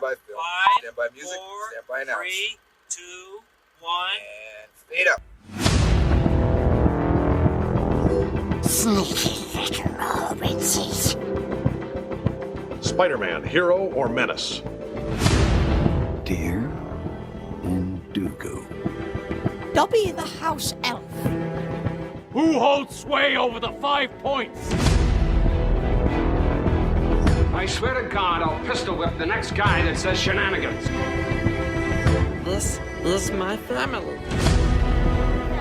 by film. 5, Stand by music. 4, Stand by announce. 3, 2, 1. And fade up. Sneaky little Robinsons. Spider-Man, hero or menace? Deer and Dugu. Dobby the house elf. Who holds sway over the 5 points? I swear to God, I'll pistol whip the next guy that says shenanigans. This is my family.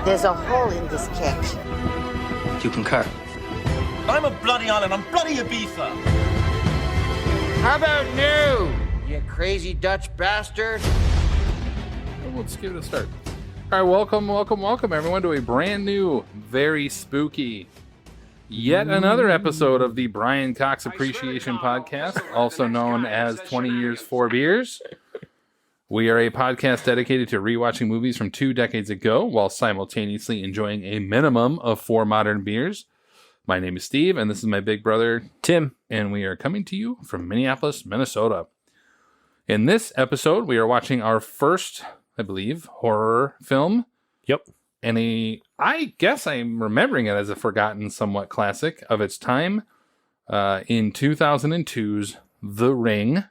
There's a hole in this cake. You concur? I'm a bloody island. I'm bloody Ibiza. How about new, you crazy Dutch bastard? Let's give it a start. All right, welcome, everyone, to a brand new, very spooky, yet another episode of the Brian Cox Appreciation Podcast, also known as 20 Years, 4 Beers. We are a podcast dedicated to rewatching movies from 2 decades ago while simultaneously enjoying a minimum of 4 modern beers. My name is Steve, and this is my big brother, Tim, and we are coming to you from Minneapolis, Minnesota. In this episode, we are watching our first, I believe, horror film. Yep. And I guess I'm remembering it as a forgotten somewhat classic of its time, in 2002's The Ring.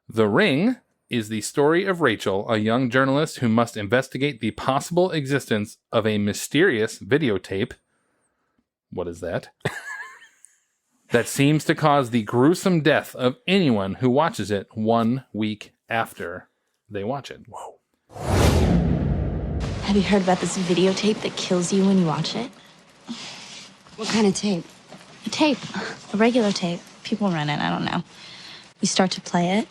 The Ring is the story of Rachel, a young journalist who must investigate the possible existence of a mysterious videotape. What is that? That seems to cause the gruesome death of anyone who watches it 1 week after they watch it. Whoa. Have you heard about this videotape that kills you when you watch it? What kind of tape? A tape. A regular tape. People run it, I don't know. We start to play it,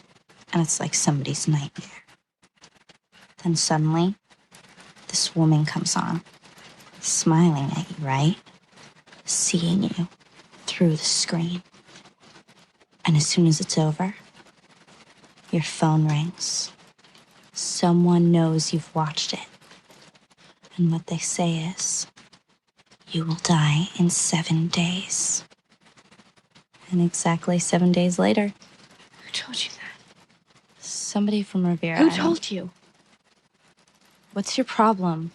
and it's like somebody's nightmare. Then suddenly, this woman comes on, smiling at you, right? Seeing you through the screen. And as soon as it's over, your phone rings. Someone knows you've watched it. And what they say is, you will die in 7 days. And exactly 7 days later. Who told you that? Somebody from Rivera. Who told you? What's your problem?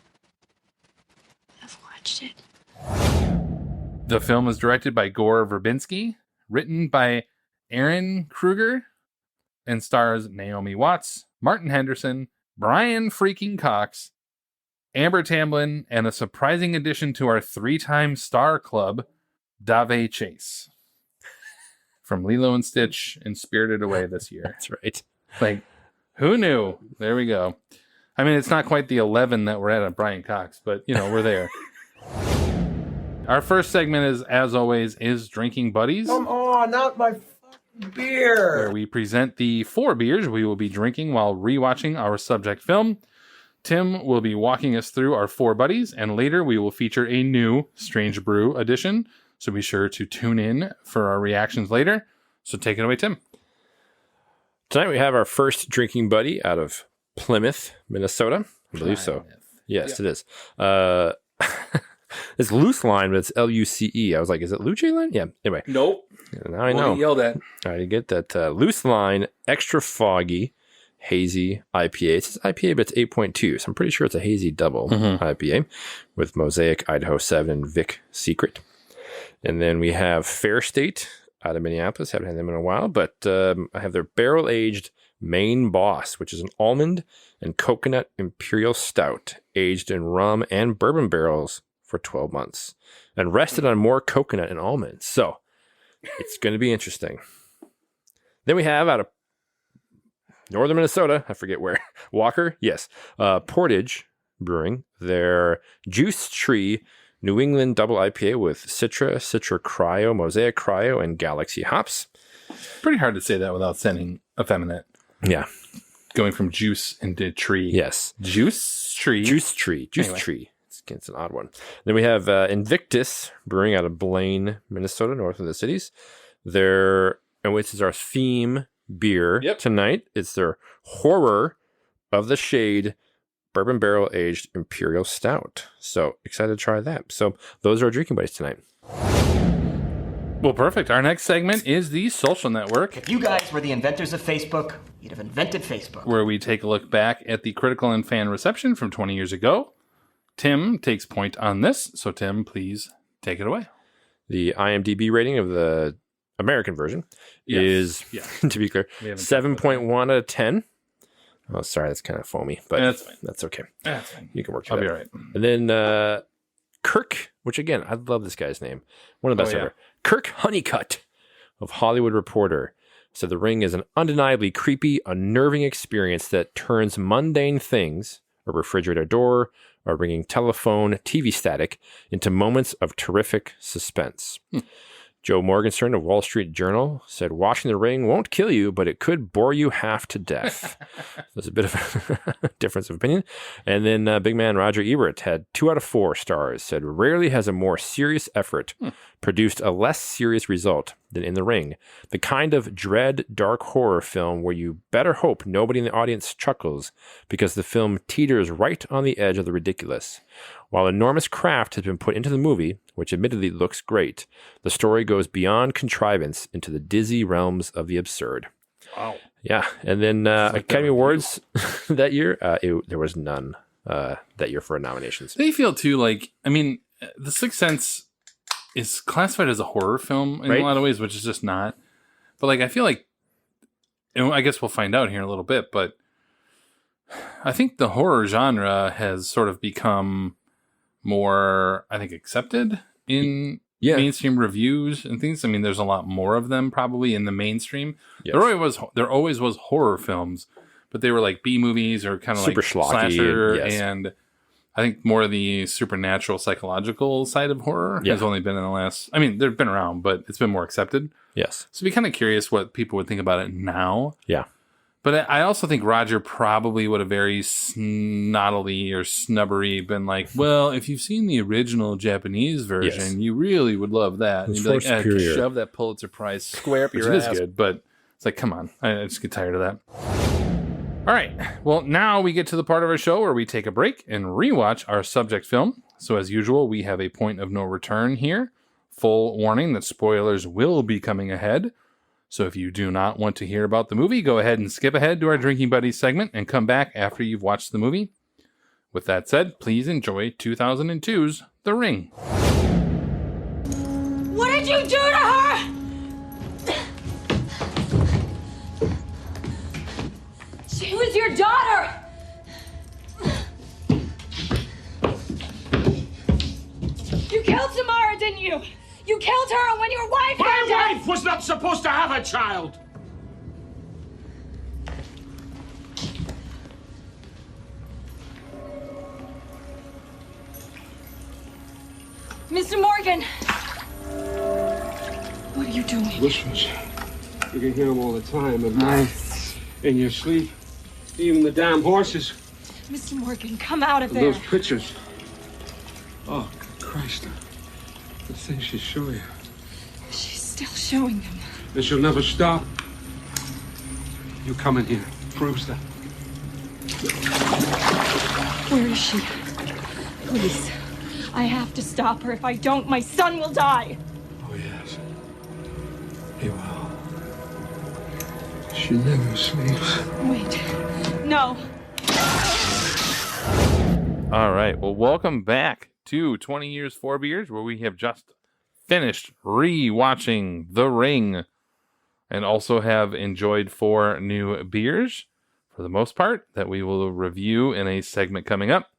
I've watched it. The film is directed by Gore Verbinski, written by Aaron Kruger, and stars Naomi Watts, Martin Henderson, Brian freaking Cox, Amber Tamblyn, and a surprising addition to our 3-time star club, Dave Chase. From Lilo and Stitch and Spirited Away this year. That's right. Like, who knew? There we go. I mean, it's not quite the 11 that we're at on Brian Cox, but, you know, we're there. Our first segment is, as always, is Drinking Buddies. Come on, not my fucking beer. Where we present the 4 beers we will be drinking while rewatching our subject film. Tim will be walking us through our 4 buddies, and later we will feature a new Strange Brew edition. So be sure to tune in for our reactions later. So take it away, Tim. Tonight we have our first drinking buddy out of Plymouth, Minnesota. I believe so. Yes, it is. It's Loose Line, but it's Luce. I was like, is it Luce Line? Yeah. Anyway. Nope. Now I know. Yelled at. All right, you get that Loose Line Extra Foggy Hazy IPA. It says IPA, but it's 8.2, so I'm pretty sure it's a hazy double IPA with Mosaic, Idaho 7, Vic Secret. And then we have Fair State out of Minneapolis. Haven't had them in a while, but I have their barrel-aged Maine Boss, which is an almond and coconut imperial stout aged in rum and bourbon barrels for 12 months and rested on more coconut and almonds. So it's going to be interesting. Then we have out of northern Minnesota, I forget where, Walker, yes, Portage Brewing, their Juice Tree New England Double IPA with Citra Cryo, Mosaic Cryo, and Galaxy hops. Pretty hard to say that without sounding effeminate. Yeah. Going from juice into tree. Yes. Juice tree. It's an odd one. Then we have Invictus Brewing out of Blaine, Minnesota, north of the cities. Which is our theme beer tonight. It's their Horror of the Shade Bourbon Barrel Aged Imperial Stout. So excited to try that. So those are our drinking buddies tonight. Well, perfect. Our next segment is the Social Network. If you guys were the inventors of Facebook, you'd have invented Facebook. Where we take a look back at the critical and fan reception from 20 years ago. Tim takes point on this, so Tim, please take it away. The IMDb rating of the American version is, to be clear, 7.1 out of 10. Oh, sorry, that's kind of foamy, but that's fine. That's okay. That's fine. You can work I'll through be that. all right. And then Kirk, which again, I love this guy's name. One of the best ever. Kirk Honeycutt of Hollywood Reporter said The Ring is an undeniably creepy, unnerving experience that turns mundane things, a refrigerator door, a ringing telephone, TV static, into moments of terrific suspense. Joe Morgenstern of Wall Street Journal said, watching The Ring won't kill you, but it could bore you half to death. There's a bit of a difference of opinion. And then big man Roger Ebert had 2 out of 4 stars, said, rarely has a more serious effort produced a less serious result than in The Ring. The kind of dread, dark horror film where you better hope nobody in the audience chuckles because the film teeters right on the edge of the ridiculous. While enormous craft has been put into the movie, which admittedly looks great, the story goes beyond contrivance into the dizzy realms of the absurd. Wow. Yeah. And then Academy Awards that year, there was none that year for nominations. They feel too like, I mean, The Sixth Sense is classified as a horror film in a lot of ways, which is just not. But like, I feel like, and I guess we'll find out here in a little bit, but I think the horror genre has sort of become more, I think, accepted in mainstream reviews and things. I mean, there's a lot more of them probably in the mainstream. Yes. There always was horror films, but they were like B movies or kind of like slasher, and I think more of the supernatural psychological side of horror has only been in the last, I mean, they've been around, but it's been more accepted. Yes. So be kind of curious what people would think about it now. Yeah. But I also think Roger probably would have very snottily or snubbery been like, well, if you've seen the original Japanese version, you really would love that. And you'd be like, shove that Pulitzer Prize square up your ass. It is good, but it's like, come on. I just get tired of that. All right. Well, now we get to the part of our show where we take a break and rewatch our subject film. So as usual, we have a point of no return here. Full warning that spoilers will be coming ahead. So if you do not want to hear about the movie, go ahead and skip ahead to our Drinking Buddies segment and come back after you've watched the movie. With that said, please enjoy 2002's The Ring. What did you do to her? She was your daughter! You killed Samara, didn't you? You killed her when your wife My wife was not supposed to have a child! Mr. Morgan! What are you doing? Whispers. You can hear them all the time at night, in your sleep. Even the damn horses. Mr. Morgan, come out of And there. those pictures. Oh, Christ. The things she'll show you. She's still showing them. And she'll never stop. You come in here. Proves that. Where is she? Please. I have to stop her. If I don't, my son will die. Oh, yes. He will. She never sleeps. Wait. No. All right. Well, welcome back to 20 Years, 4 Beers, where we have just finished re-watching The Ring and also have enjoyed 4 new beers, for the most part, that we will review in a segment coming up.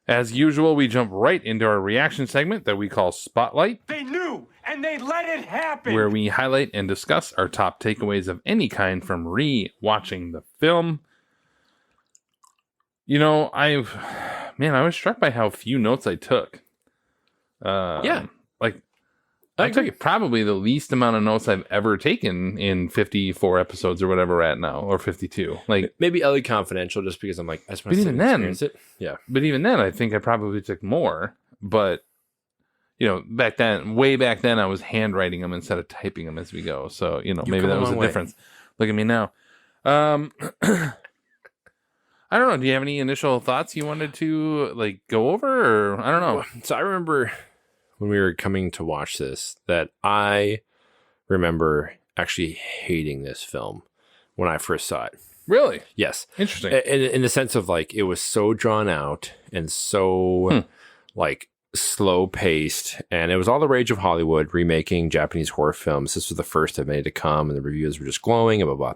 As usual, we jump right into our reaction segment that we call Spotlight. They knew, and they let it happen. Where we highlight and discuss our top takeaways of any kind from re-watching the film. You know, I was struck by how few notes I took. I took probably the least amount of notes I've ever taken in 54 episodes or whatever we're at now, or 52. Like maybe LA Confidential, just because I'm like, I just want to experience it. Yeah, but even then, I think I probably took more. But you know, way back then, I was handwriting them instead of typing them as we go. So you know, maybe that was the difference. Look at me now. I don't know. Do you have any initial thoughts you wanted to like go over, or I don't know? So I remember when we were coming to watch this that I remember actually hating this film when I first saw it. Really? Yes. Interesting. In the sense of like, it was so drawn out and so like slow paced, and it was all the rage of Hollywood remaking Japanese horror films. This was the first of many to come, and the reviews were just glowing and blah, blah.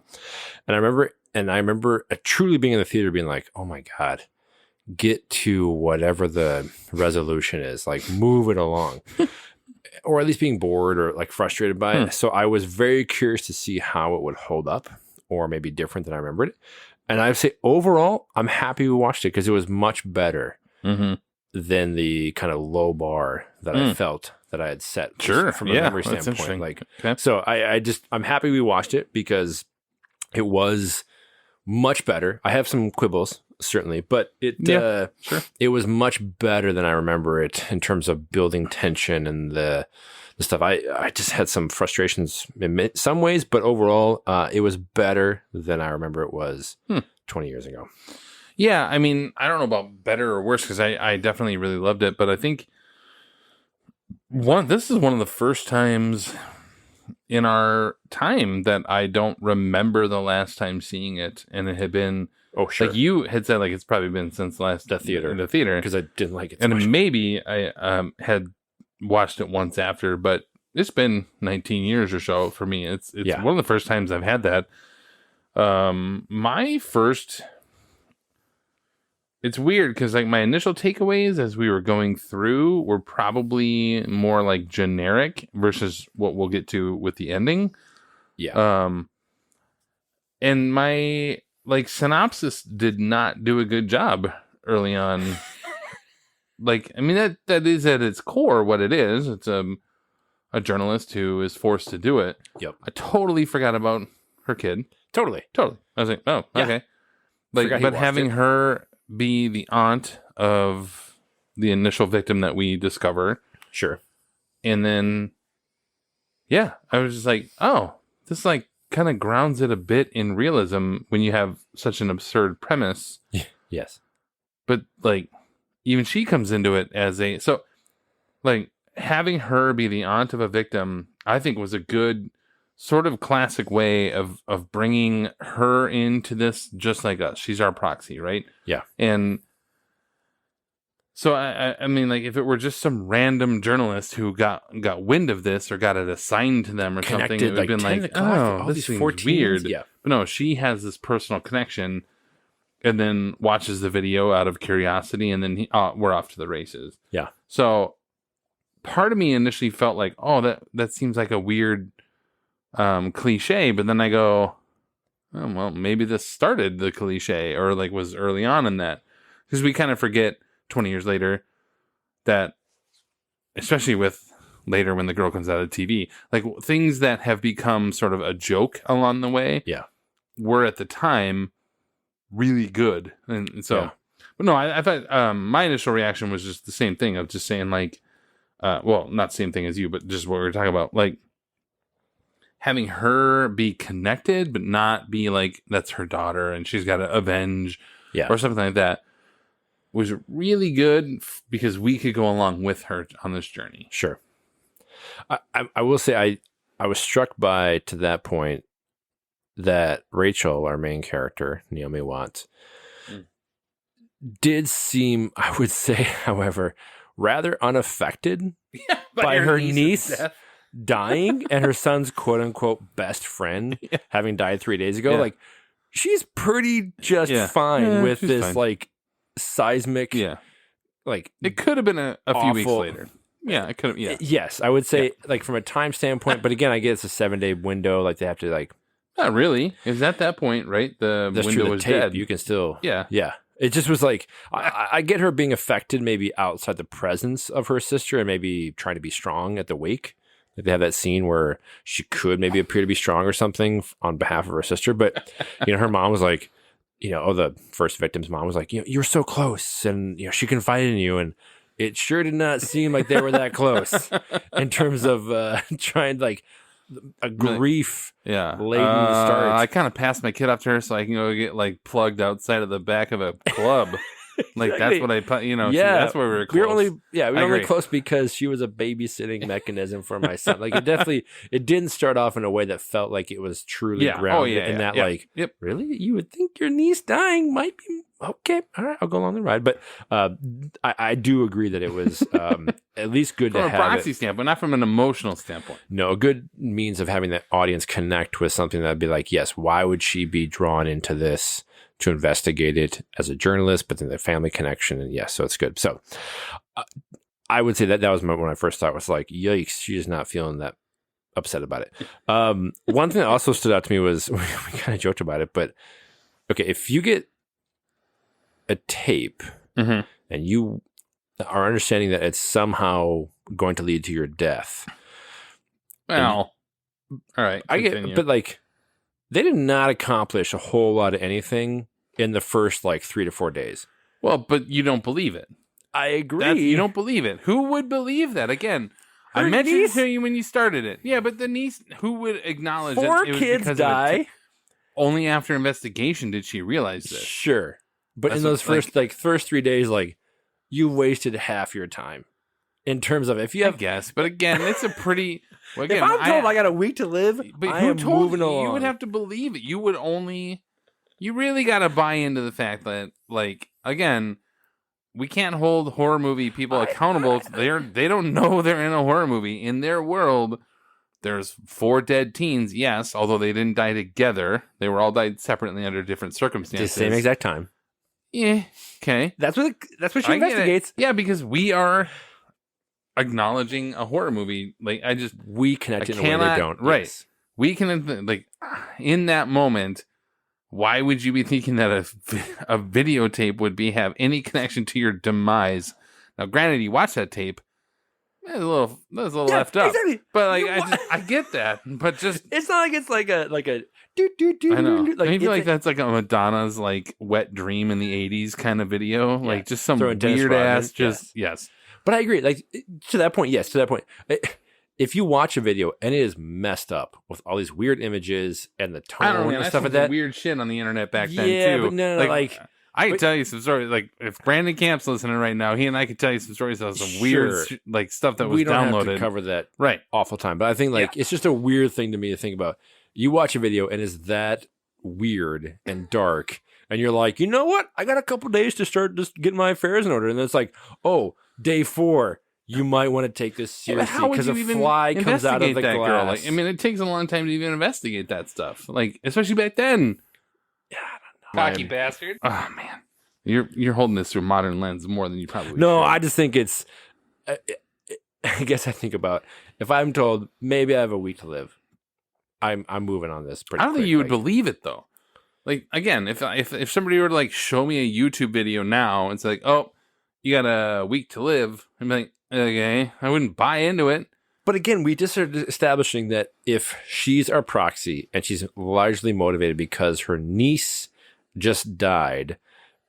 And I remember truly being in the theater being like, oh my God, get to whatever the resolution is, like move it along. Or at least being bored or like frustrated by it. So I was very curious to see how it would hold up, or maybe different than I remembered it. And I'd say overall, I'm happy we watched it because it was much better than the kind of low bar that I felt that I had set from a memory standpoint. Like, so I'm happy we watched it because it was much better. I have some quibbles, certainly, but it was much better than I remember it in terms of building tension and the stuff. I just had some frustrations in some ways, but overall, it was better than I remember it was 20 years ago. Yeah, I mean, I don't know about better or worse because I definitely really loved it, but I think this is one of the first times in our time that I don't remember the last time seeing it, and it had been like you had said, like it's probably been since last the theater because I didn't like it. And maybe I had watched it once after, but it's been 19 years or so for me. It's one of the first times I've had that. It's weird because like my initial takeaways as we were going through were probably more like generic versus what we'll get to with the ending. Yeah. And my like synopsis did not do a good job early on. Like, I mean, that is at its core what it is. It's a journalist who is forced to do it. Yep. I totally forgot about her kid. Totally. I was like, oh, okay. Like, but having her be the aunt of the initial victim that we discover. Sure. And then, yeah, I was just like, oh, this like kind of grounds it a bit in realism when you have such an absurd premise. Yes. But like, even she comes into it as so like having her be the aunt of a victim, I think was a good sort of classic way of bringing her into this, just like us. She's our proxy, right? Yeah. And so I mean, like if it were just some random journalist who got wind of this or got it assigned to them or something, it would have been like, oh, this seems weird. Yeah. But no, she has this personal connection and then watches the video out of curiosity, and then we're off to the races. Yeah. So part of me initially felt like, oh, that seems like a weird cliche, but then I go, oh, well, maybe this started the cliche or like was early on in that, because we kind of forget 20 years later that, especially with later when the girl comes out of TV, like things that have become sort of a joke along the way, were at the time really good. And so, but no, I thought my initial reaction was just the same thing of just saying like, well, not the same thing as you, but just what we were talking about, like having her be connected, but not be like, that's her daughter and she's got to avenge or something like that, was really good because we could go along with her on this journey. Sure. I will say I was struck by, to that point, that Rachel, our main character, Naomi Watts, did seem, I would say, however, rather unaffected by her niece dying and her son's quote unquote best friend having died 3 days ago. Like, she's pretty just fine with this fine. Like seismic, like it could have been a few weeks later. Yeah, it could have. Yes, I would say like from a time standpoint, but again, I guess it's a 7-day window. Like they have to like. Not really. Is at that point, right? The window was dead. You can still. Yeah. It just was like, I get her being affected maybe outside the presence of her sister and maybe trying to be strong at the wake. Like they have that scene where she could maybe appear to be strong or something on behalf of her sister. But, her mom was like, the first victim's mom was like, you're so close and, she confided in you. And it sure did not seem like they were that close in terms of trying like a grief laden start. I kind of passed my kid up to her so I can go get like plugged outside of the back of a club. Like that's what I put. You know, yeah, that's where we were close. We were only I only agree. close because she was a babysitting mechanism for my son. Like it didn't start off in a way that felt like it was truly grounded in that. Like, really, you would think your niece dying might be okay. All right, I'll go along the ride. But I do agree that it was at least good from to a have proxy standpoint, not from an emotional standpoint. No, a good means of having that audience connect with something that'd be like, yes, why would she be drawn into this to investigate it as a journalist, but then the family connection, and yes, so it's good. So I would say that was when I first thought was like, yikes, she's not feeling that upset about it. One thing that also stood out to me was, we kind of joked about it, but okay, if you get a tape and you are understanding that it's somehow going to lead to your death. Well, all right, I get, but like, they did not accomplish a whole lot of anything in the first like 3 to 4 days. Well, but you don't believe it. I agree. You don't believe it. Who would believe that? Again, I mentioned it to you when you started it. Yeah, but the niece, who would acknowledge 4 that it was kids because die? of only after investigation did she realize this. Sure. But That's in those first 3 days, like, you wasted half your time. In terms of if you have, I guess, but again, it's a pretty. Well, again, if I'm told I got a week to live, but I who am told moving along. You would have to believe it. You would only. You really got to buy into the fact that, like, again, we can't hold horror movie people accountable. They don't know they're in a horror movie. In their world, there's 4 dead teens. Yes, although they didn't die together, they were all died separately under different circumstances. The same exact time. Yeah. Okay. That's what she investigates. Yeah, because we are acknowledging a horror movie. Like we connect in a way they don't. Right. Yes. We can like in that moment. Why would you be thinking that a videotape would have any connection to your demise? Now, granted, you watch that tape. That's a little left up. Exactly. But like, I get that. But just it's not like it's like a I know. Like, Maybe like that's like a Madonna's like wet dream in the 80s kind of video. Like just some Throwing Dennis weird Rodman. ass. Just yes. But I agree. Like to that point, yes. To that point, if you watch a video and it is messed up with all these weird images and the tone and stuff like that, weird shit on the internet back then yeah, too. but no, like I can tell you some stories. Like if Brandon Camp's listening right now, he and I could tell you some stories of some weird like stuff that was we don't downloaded. have to cover that right awful time. But I think like it's just a weird thing to me to think about. You watch a video and it's that weird and dark, and you're like, you know what? I got a couple days to start just getting my affairs in order, and then it's like, oh, day 4. You might want to take this seriously because a fly comes out of the glass. Girl? Like, I mean, it takes a long time to even investigate that stuff. Like, especially back then. Yeah, I don't know. Cocky bastard. Oh man, you're holding this through a modern lens more than you probably. No, should. I just think it's. I guess I think about if I'm told maybe I have a week to live, I'm moving on this. Pretty I don't think quick, you would believe it though. Like again, if somebody were to like show me a YouTube video now, it's like, oh, you got a week to live. I'm like. Okay, I wouldn't buy into it. But again, we just are establishing that if she's our proxy and she's largely motivated because her niece just died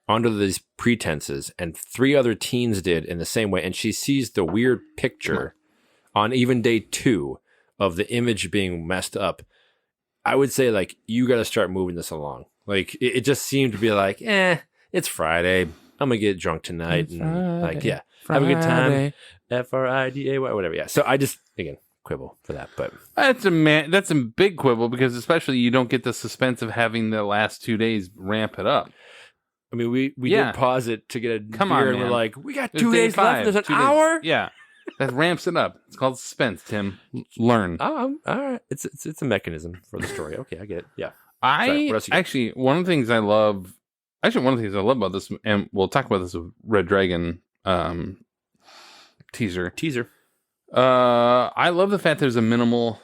under these pretenses and 3 other teens did in the same way, and she sees the weird picture on even day 2 of the image being messed up, I would say, like, you got to start moving this along. Like, it just seemed to be like, it's Friday. I'm going to get drunk tonight. It's and like, Friday. yeah. Have a good time. FRIDAY, whatever. Yeah. So I just, again, quibble for that. But that's a big quibble because especially you don't get the suspense of having the last 2 days ramp it up. I mean, we did pause it to get a beer, on, and we're man. like, we got There's 2 days left. There's an 2 days. hour. Yeah, that ramps it up. It's called suspense. Tim, learn. Oh, all right. It's a mechanism for the story. Okay, I get it. Yeah. One of the things I love about this, and we'll talk about this with Red Dragon teaser. I love the fact there's a minimal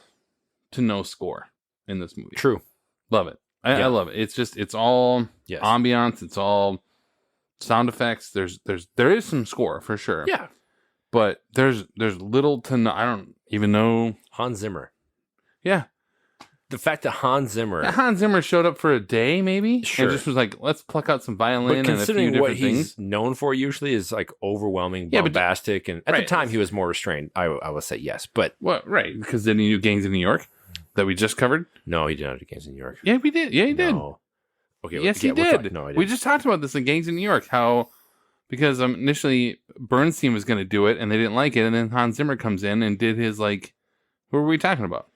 to no score in this movie. True. Love it. I love it. It's all ambiance. It's all sound effects. There is some score for sure. Yeah. But there's little to no. I don't even know. Hans Zimmer. Yeah. The fact that Hans Zimmer showed up for a day, maybe, sure, and just was like, "Let's pluck out some violin but and a few different what things." He's known for usually is like overwhelming, bombastic, and at the time he was more restrained. I will say yes, but right, because then he knew Gangs of New York that we just covered. No, he did not do Gangs of New York. Yeah, we did. Yeah, he did. No. Okay. Yes, he did. No, I didn't. We just talked about this in Gangs of New York. How because initially Bernstein was going to do it and they didn't like it, and then Hans Zimmer comes in and did his like. Who were we talking about?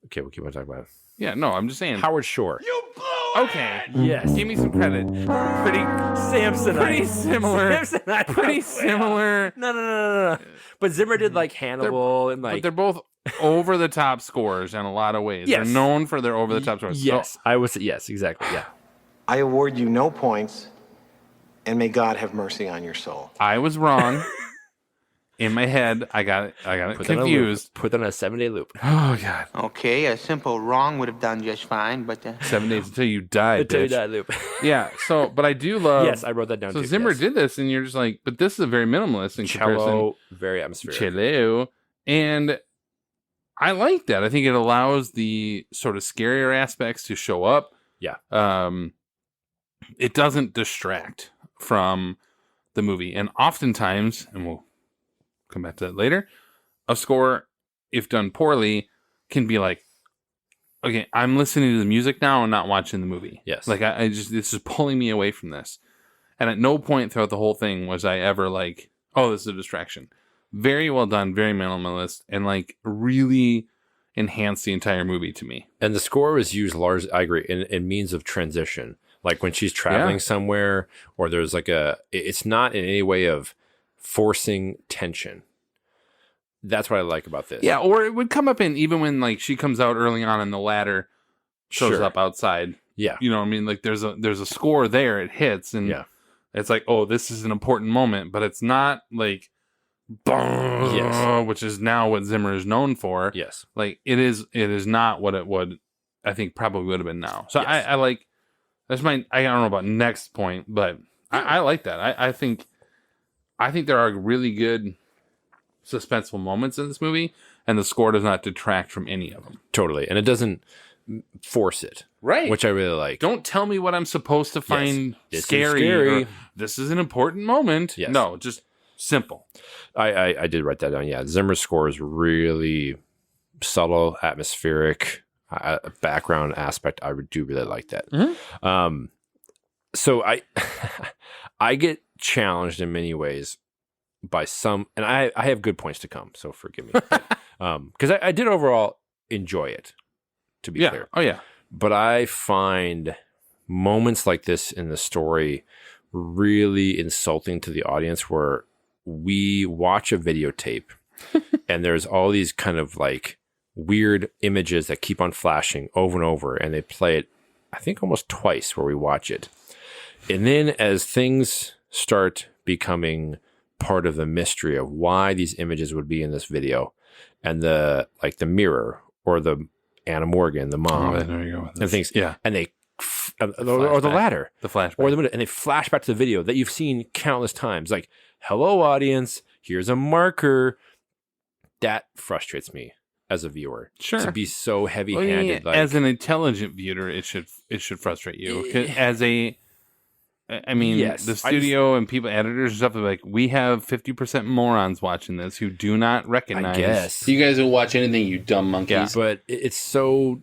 Okay, we'll keep on talking about it. Yeah, no, I'm just saying. Howard Shore. You blew Okay. Yes. Give me some credit. Pretty Samsonite. Pretty similar. Samsonite. Pretty similar. No. But Zimmer did like Hannibal and like. But they're both over the top scores in a lot of ways. Yes. They're known for their over the top scores. Yes, So, I was. Yes, exactly. Yeah. I award you no points, and may God have mercy on your soul. I was wrong. In my head, I got it confused. Put on a 7-day loop. Oh God. Okay, a simple wrong would have done just fine, but 7 days until you die. Until you bitch. die loop. Yeah. So, but I do love. Yes, I wrote that down. So too. Zimmer yes. did this, and you're just like, but this is a very minimalist in Cello, very atmospheric. Cello, and I like that. I think it allows the sort of scarier aspects to show up. Yeah. It doesn't distract from the movie, and oftentimes, and we'll come back to that later, a score, if done poorly, can be like, okay, I'm listening to the music now and not watching the movie. Yes. Like I just, this is pulling me away from this. And at no point throughout the whole thing was I ever like, oh, this is a distraction. Very well done, very minimalist, and like really enhanced the entire movie to me. And the score was used largely, I agree, in means of transition. Like when she's traveling somewhere, or there's like it's not in any way of forcing tension. That's what I like about this. Yeah, or it would come up in, even when like she comes out early on and the ladder shows up outside. Yeah. You know what I mean? Like there's a score there, it hits, and it's like, oh, this is an important moment, but it's not like which is now what Zimmer is known for. Yes. Like it is not what it would, I think probably would have been now. So Yes. I like, that's my, I don't know about next point, but I like that. I think there are really good suspenseful moments in this movie, and the score does not detract from any of them. Totally. And it doesn't force it. Right. Which I really like. Don't tell me what I'm supposed to find This is scary. scary. Or, this is an important moment. Yes. No, just simple. I did write that down. Yeah. Zimmer's score is really subtle, atmospheric, background aspect. I do really like that. Mm-hmm. So I get challenged in many ways by some, and I have good points to come, so forgive me. Because I did overall enjoy it, to be clear. Oh, yeah. But I find moments like this in the story really insulting to the audience, where we watch a videotape and there's all these kind of like weird images that keep on flashing over and over, and they play it, I think, almost twice where we watch it. And then as things start becoming part of the mystery of why these images would be in this video, and the mirror, or the Anna Morgan, the mom, there you go with and things, and they or the ladder, the flashback, or the window, and they flash back to the video that you've seen countless times. Like, hello, audience, here's a marker. That frustrates me as a viewer. Sure. To be so heavy-handed. Well, as an intelligent viewer, it should frustrate you. As a, I mean, Yes, the studio and people, editors and stuff, are like, we have 50% morons watching this who do not recognize. I guess. You guys will watch anything, you dumb monkeys. Yeah, but it's so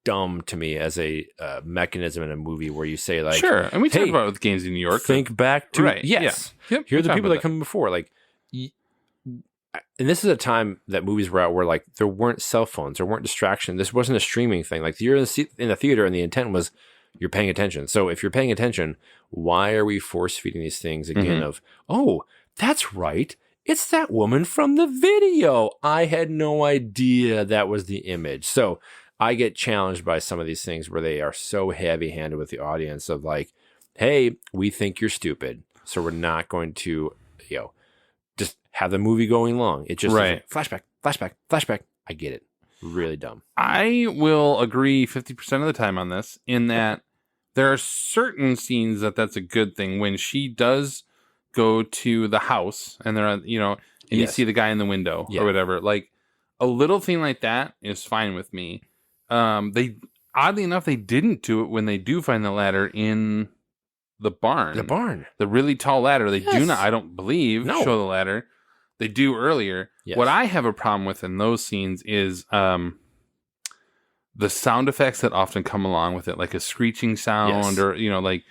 dumb to me as a mechanism in a movie where you say, like, sure, and we talked hey, about it with Gangs in New York. Think back to right. Yes. Yeah. Yep, Here are we the talked people about that come before. Like, and this is a time that movies were out where, like, there weren't cell phones, there weren't distractions. This wasn't a streaming thing. Like, you're in the theater, and the intent was you're paying attention. So if you're paying attention, why are we force feeding these things again of, oh, that's right, it's that woman from the video. I had no idea that was the image. So I get challenged by some of these things where they are so heavy-handed with the audience of like, hey, we think you're stupid, so we're not going to, just have the movie going long. It just Right. flashback, flashback, flashback. I get it. Really dumb. I will agree 50% of the time on this, in that there are certain scenes that's a good thing. When she does go to the house and they're, and you Yes. see the guy in the window Yeah. or whatever, like a little thing like that is fine with me. They, oddly enough, they didn't do it when they do find the ladder in the barn. The really tall ladder. They do not, I don't believe, show the ladder. They do earlier. Yes. What I have a problem with in those scenes is the sound effects that often come along with it, like a screeching sound, Yes. or like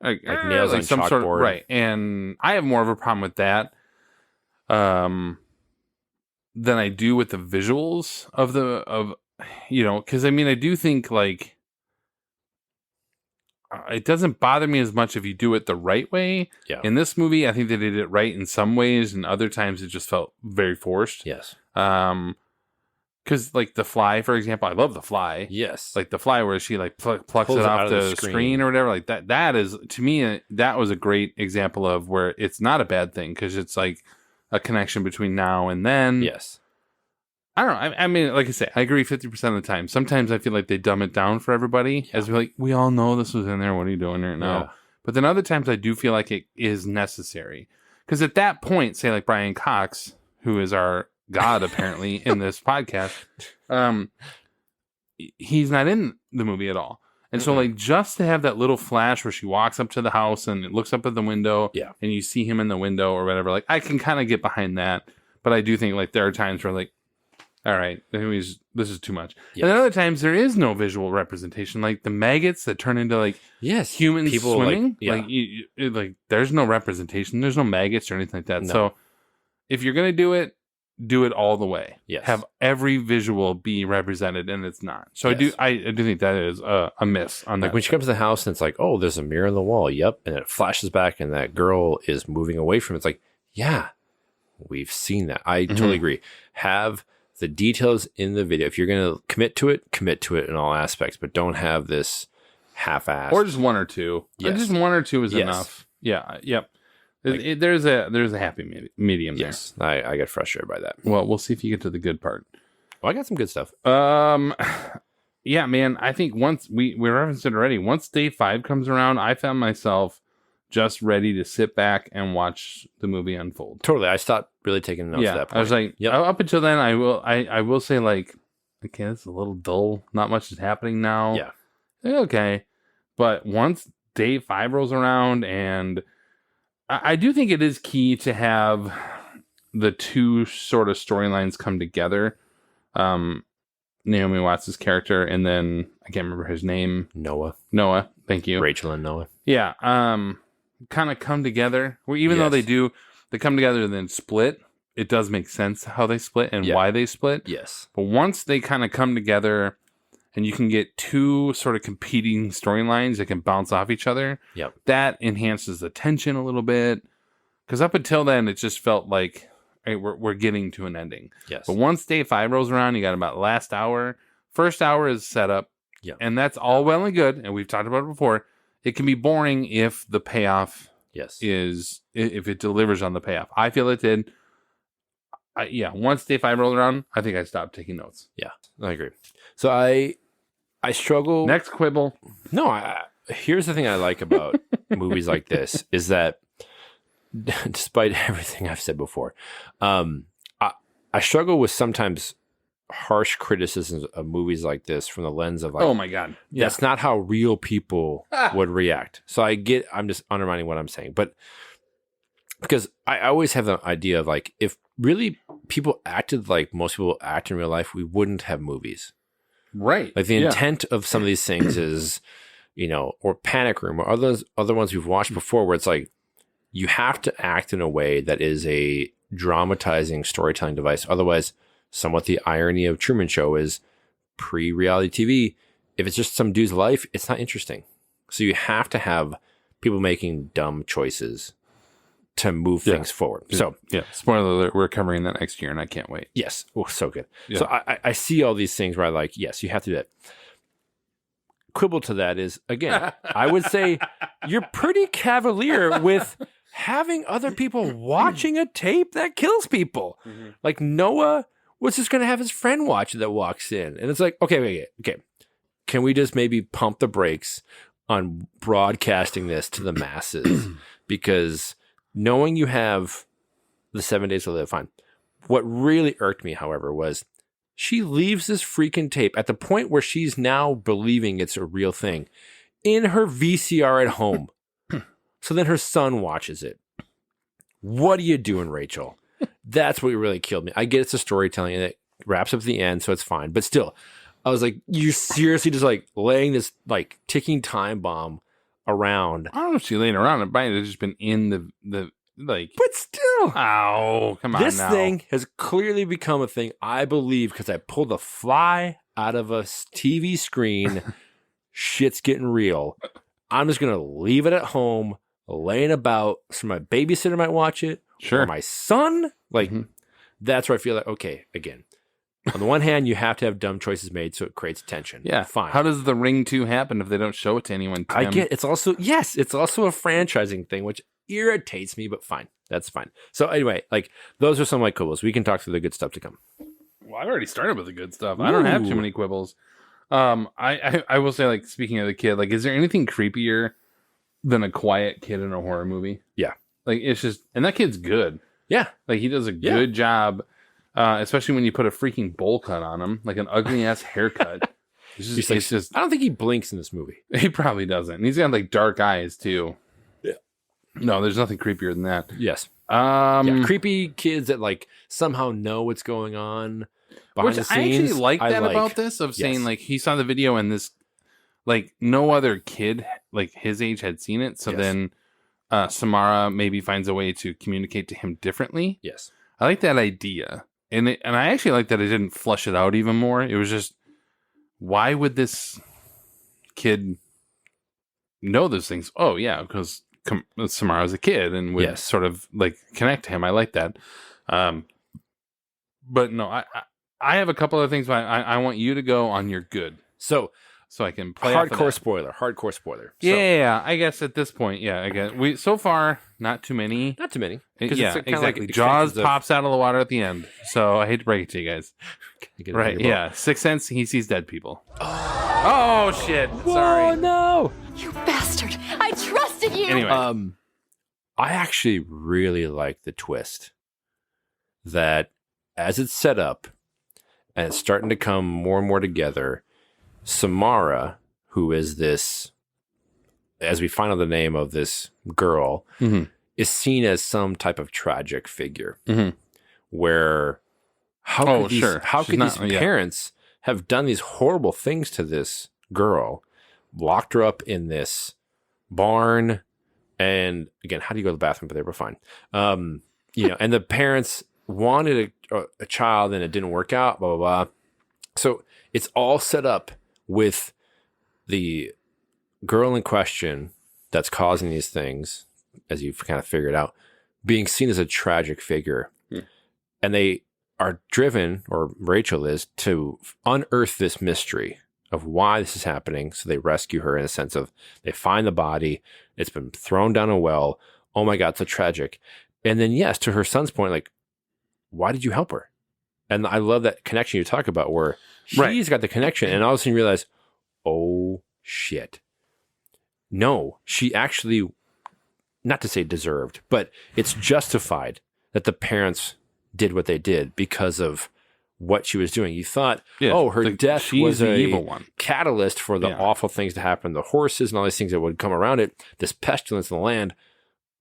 like nails on some sort of, chalkboard. right. And I have more of a problem with that than I do with the visuals of because I mean, I do think like it doesn't bother me as much if you do it the right way. Yeah. In this movie, I think they did it right in some ways, and other times it just felt very forced. Yes. Because like The Fly, for example, I love The Fly. Yes. Like The Fly, where she like plucks Pulls it it off out of the the screen or whatever. Like that is, to me, that was a great example of where it's not a bad thing, because it's like a connection between now and then. Yes. I don't know. I mean, like I say, I agree 50% of the time. Sometimes I feel like they dumb it down for everybody, as we all know this was in there. What are you doing right now? Yeah. But then other times I do feel like it is necessary, because at that point, say like Brian Cox, who is our God apparently in this podcast, he's not in the movie at all. And so like just to have that little flash where she walks up to the house and it looks up at the window, and you see him in the window or whatever, like I can kind of get behind that. But I do think like there are times where like, all right, this is too much. Yes. And then other times there is no visual representation, like the maggots that turn into like humans people swimming. Like, like there's no representation. There's no maggots or anything like that. No. So if you're gonna do it all the way. Yes. Have every visual be represented, and it's not. So I do think that is a miss on like that. when she comes to the house and it's like, oh, there's a mirror on the wall. Yep. And it flashes back and that girl is moving away from it. It's like, yeah, we've seen that. I totally agree. Have the details in the video. If you're going to commit to it in all aspects, but don't have this half-assed. Or just one or two. Yes. Or just one or two is enough. Yeah. Yep. There's a happy medium there. Yes. I get frustrated by that. Well, we'll see if you get to the good part. Well, I got some good stuff. Yeah, man. I think once we referenced it already. Once day 5 comes around, I found myself just ready to sit back and watch the movie unfold. Totally. I stopped really taking notes at that point. I was like, up until then, I will say like, okay, this is a little dull. Not much is happening now. Yeah. Okay. But once day 5 rolls around, and I do think it is key to have the two sort of storylines come together. Naomi Watts' character, and then I can't remember his name. Noah. Thank you. Rachel and Noah. Yeah. Kind of come together. Where even though they come together and then split, it does make sense how they split and why they split. Yes. But once they kind of come together and you can get two sort of competing storylines that can bounce off each other, that enhances the tension a little bit. Because up until then, it just felt like, hey, we're getting to an ending. Yes. But once day 5 rolls around, you got about last hour. First hour is set up. Yeah. And that's all well and good. And we've talked about it before. It can be boring if the payoff is, if it delivers on the payoff. I feel it did. Once day 5 rolled around, I think I stopped taking notes. Yeah, I agree. So I struggle. Next quibble. No, here's the thing I like about movies like this is that despite everything I've said before, I struggle with sometimes harsh criticisms of movies like this from the lens of like, oh my God, that's not how real people would react. So I'm just undermining what I'm saying, but because I always have the idea of like, if really people acted like most people act in real life, we wouldn't have movies. Right. Like the intent of some of these things is, or Panic Room or other ones we've watched before, where it's like, you have to act in a way that is a dramatizing storytelling device. Otherwise, somewhat the irony of Truman Show is pre-reality TV. If it's just some dude's life, it's not interesting. So you have to have people making dumb choices to move things forward. So spoiler alert, we're covering that next year and I can't wait. Yes. Oh, so good. Yeah. So I see all these things where I like, yes, you have to do that. Quibble to that is, again, I would say you're pretty cavalier with having other people watching a tape that kills people. Mm-hmm. Like Noah was just going to have his friend watch it that walks in. And it's like, okay. Can we just maybe pump the brakes on broadcasting this to the masses? Because knowing you have the 7 days to live, fine. What really irked me, however, was she leaves this freaking tape at the point where she's now believing it's a real thing in her VCR at home. So then her son watches it. What are you doing, Rachel? That's what really killed me. I get it's a storytelling and it wraps up at the end, so it's fine. But still, I was like, you're seriously just like laying this like ticking time bomb around. I don't know if she laid around. It might have just been in the like. But still. Oh, come on This now. thing has clearly become a thing, I believe, because I pulled a fly out of a TV screen. Shit's getting real. I'm just going to leave it at home, laying about, so my babysitter might watch it. Sure. Or my son. Like, that's where I feel like, okay, again, on the one hand, you have to have dumb choices made so it creates tension. Yeah. Fine. How does The Ring 2 happen if they don't show it to anyone, Tim? I get it's also a franchising thing, which irritates me, but fine. That's fine. So anyway, like those are some of my quibbles. We can talk through the good stuff to come. Well, I've already started with the good stuff. I don't have too many quibbles. I will say, like, speaking of the kid, like, is there anything creepier than a quiet kid in a horror movie? Yeah. Like, it's just, and that kid's good. Yeah. Like, he does a good job, especially when you put a freaking bowl cut on him, like an ugly ass haircut. It's just, I don't think he blinks in this movie. He probably doesn't. And he's got like dark eyes too. Yeah. No, there's nothing creepier than that. Yes. Yeah, creepy kids that like somehow know what's going on behind the I actually scenes. like that about this, of saying like he saw the video and this, like, no other kid like his age had seen it. So then Samara maybe finds a way to communicate to him differently. Yes. I like that idea. And I actually like that it didn't flush it out even more. It was just, why would this kid know those things? Oh, yeah, because Samara's a kid and would sort of like connect to him. I like that. But no, I have a couple of things, but I want you to go on your good. So I can play hardcore spoiler. Yeah, I guess at this point, I guess we so far not too many. Not too many. Yeah, it's exactly. Jaws pops out of the water at the end. So I hate to break it to you guys. Right? Yeah. Sixth Sense. He sees dead people. Oh shit! Sorry. Oh no! You bastard! I trusted you. Anyway, I actually really like the twist that as it's set up and it's starting to come more and more together. Samara, who is this, as we find out the name of this girl, is seen as some type of tragic figure. Where how could these parents have done these horrible things to this girl, locked her up in this barn, and again, how do you go to the bathroom? But they were fine. And the parents wanted a child and it didn't work out. Blah blah blah. So it's all set up with the girl in question that's causing these things, as you've kind of figured out, being seen as a tragic figure. And they are driven, or Rachel is, to unearth this mystery of why this is happening. So they rescue her in a sense of they find the body. It's been thrown down a well. Oh my God, so tragic. And then, yes, to her son's point, like, why did you help her? And I love that connection you talk about where he's got the connection and all of a sudden you realize, oh shit. No, she actually, not to say deserved, but it's justified that the parents did what they did because of what she was doing. You thought, her death was the a evil one. Catalyst for the awful things to happen, the horses and all these things that would come around it, this pestilence in the land.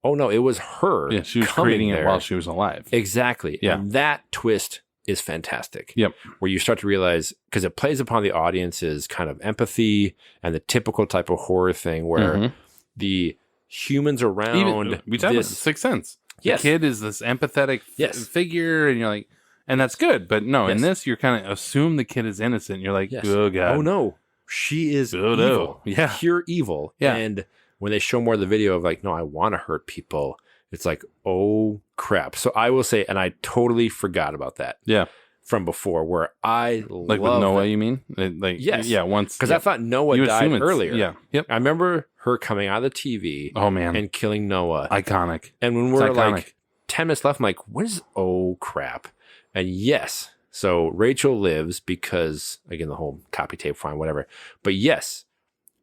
Oh no, it was her. Yeah, she was creating it while she was alive. Exactly. Yeah. And that twist is fantastic. Yep. Where you start to realize, because it plays upon the audience's kind of empathy and the typical type of horror thing where the humans around we talked about Sixth Sense. Yes. The kid is this empathetic figure, and you're like, and that's good. But no, in this, you're kind of assume the kid is innocent. You're like, oh God. Oh no, she is evil. No. Yeah. Pure evil. Yeah. And when they show more of the video of like, no, I want to hurt people, it's like, oh crap. So I will say, and I totally forgot about that. Yeah. From before, where I like love with Noah, that. you mean? Like, yes. Yeah. Once, because I thought Noah died earlier. Yeah. Yep. I remember her coming out of the TV. Oh man. And killing Noah. Iconic. And when we're like 10 minutes left, I'm like, what is? Oh crap. And yes. So Rachel lives because, again, the whole copy tape, fine, whatever. But yes,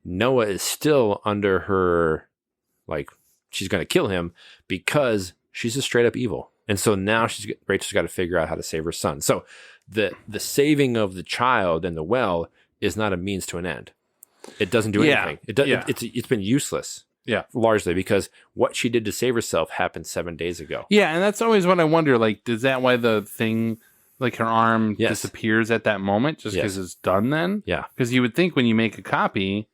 Noah is still under her, like, she's going to kill him because she's just straight up evil. And so now Rachel's got to figure out how to save her son. So the saving of the child and the well is not a means to an end. It doesn't do anything. It's been useless. Yeah. Largely because what she did to save herself happened 7 days ago. Yeah. And that's always what I wonder. Like, is that why the thing, like her arm disappears at that moment just because it's done then? Yeah. Because you would think when you make a copy,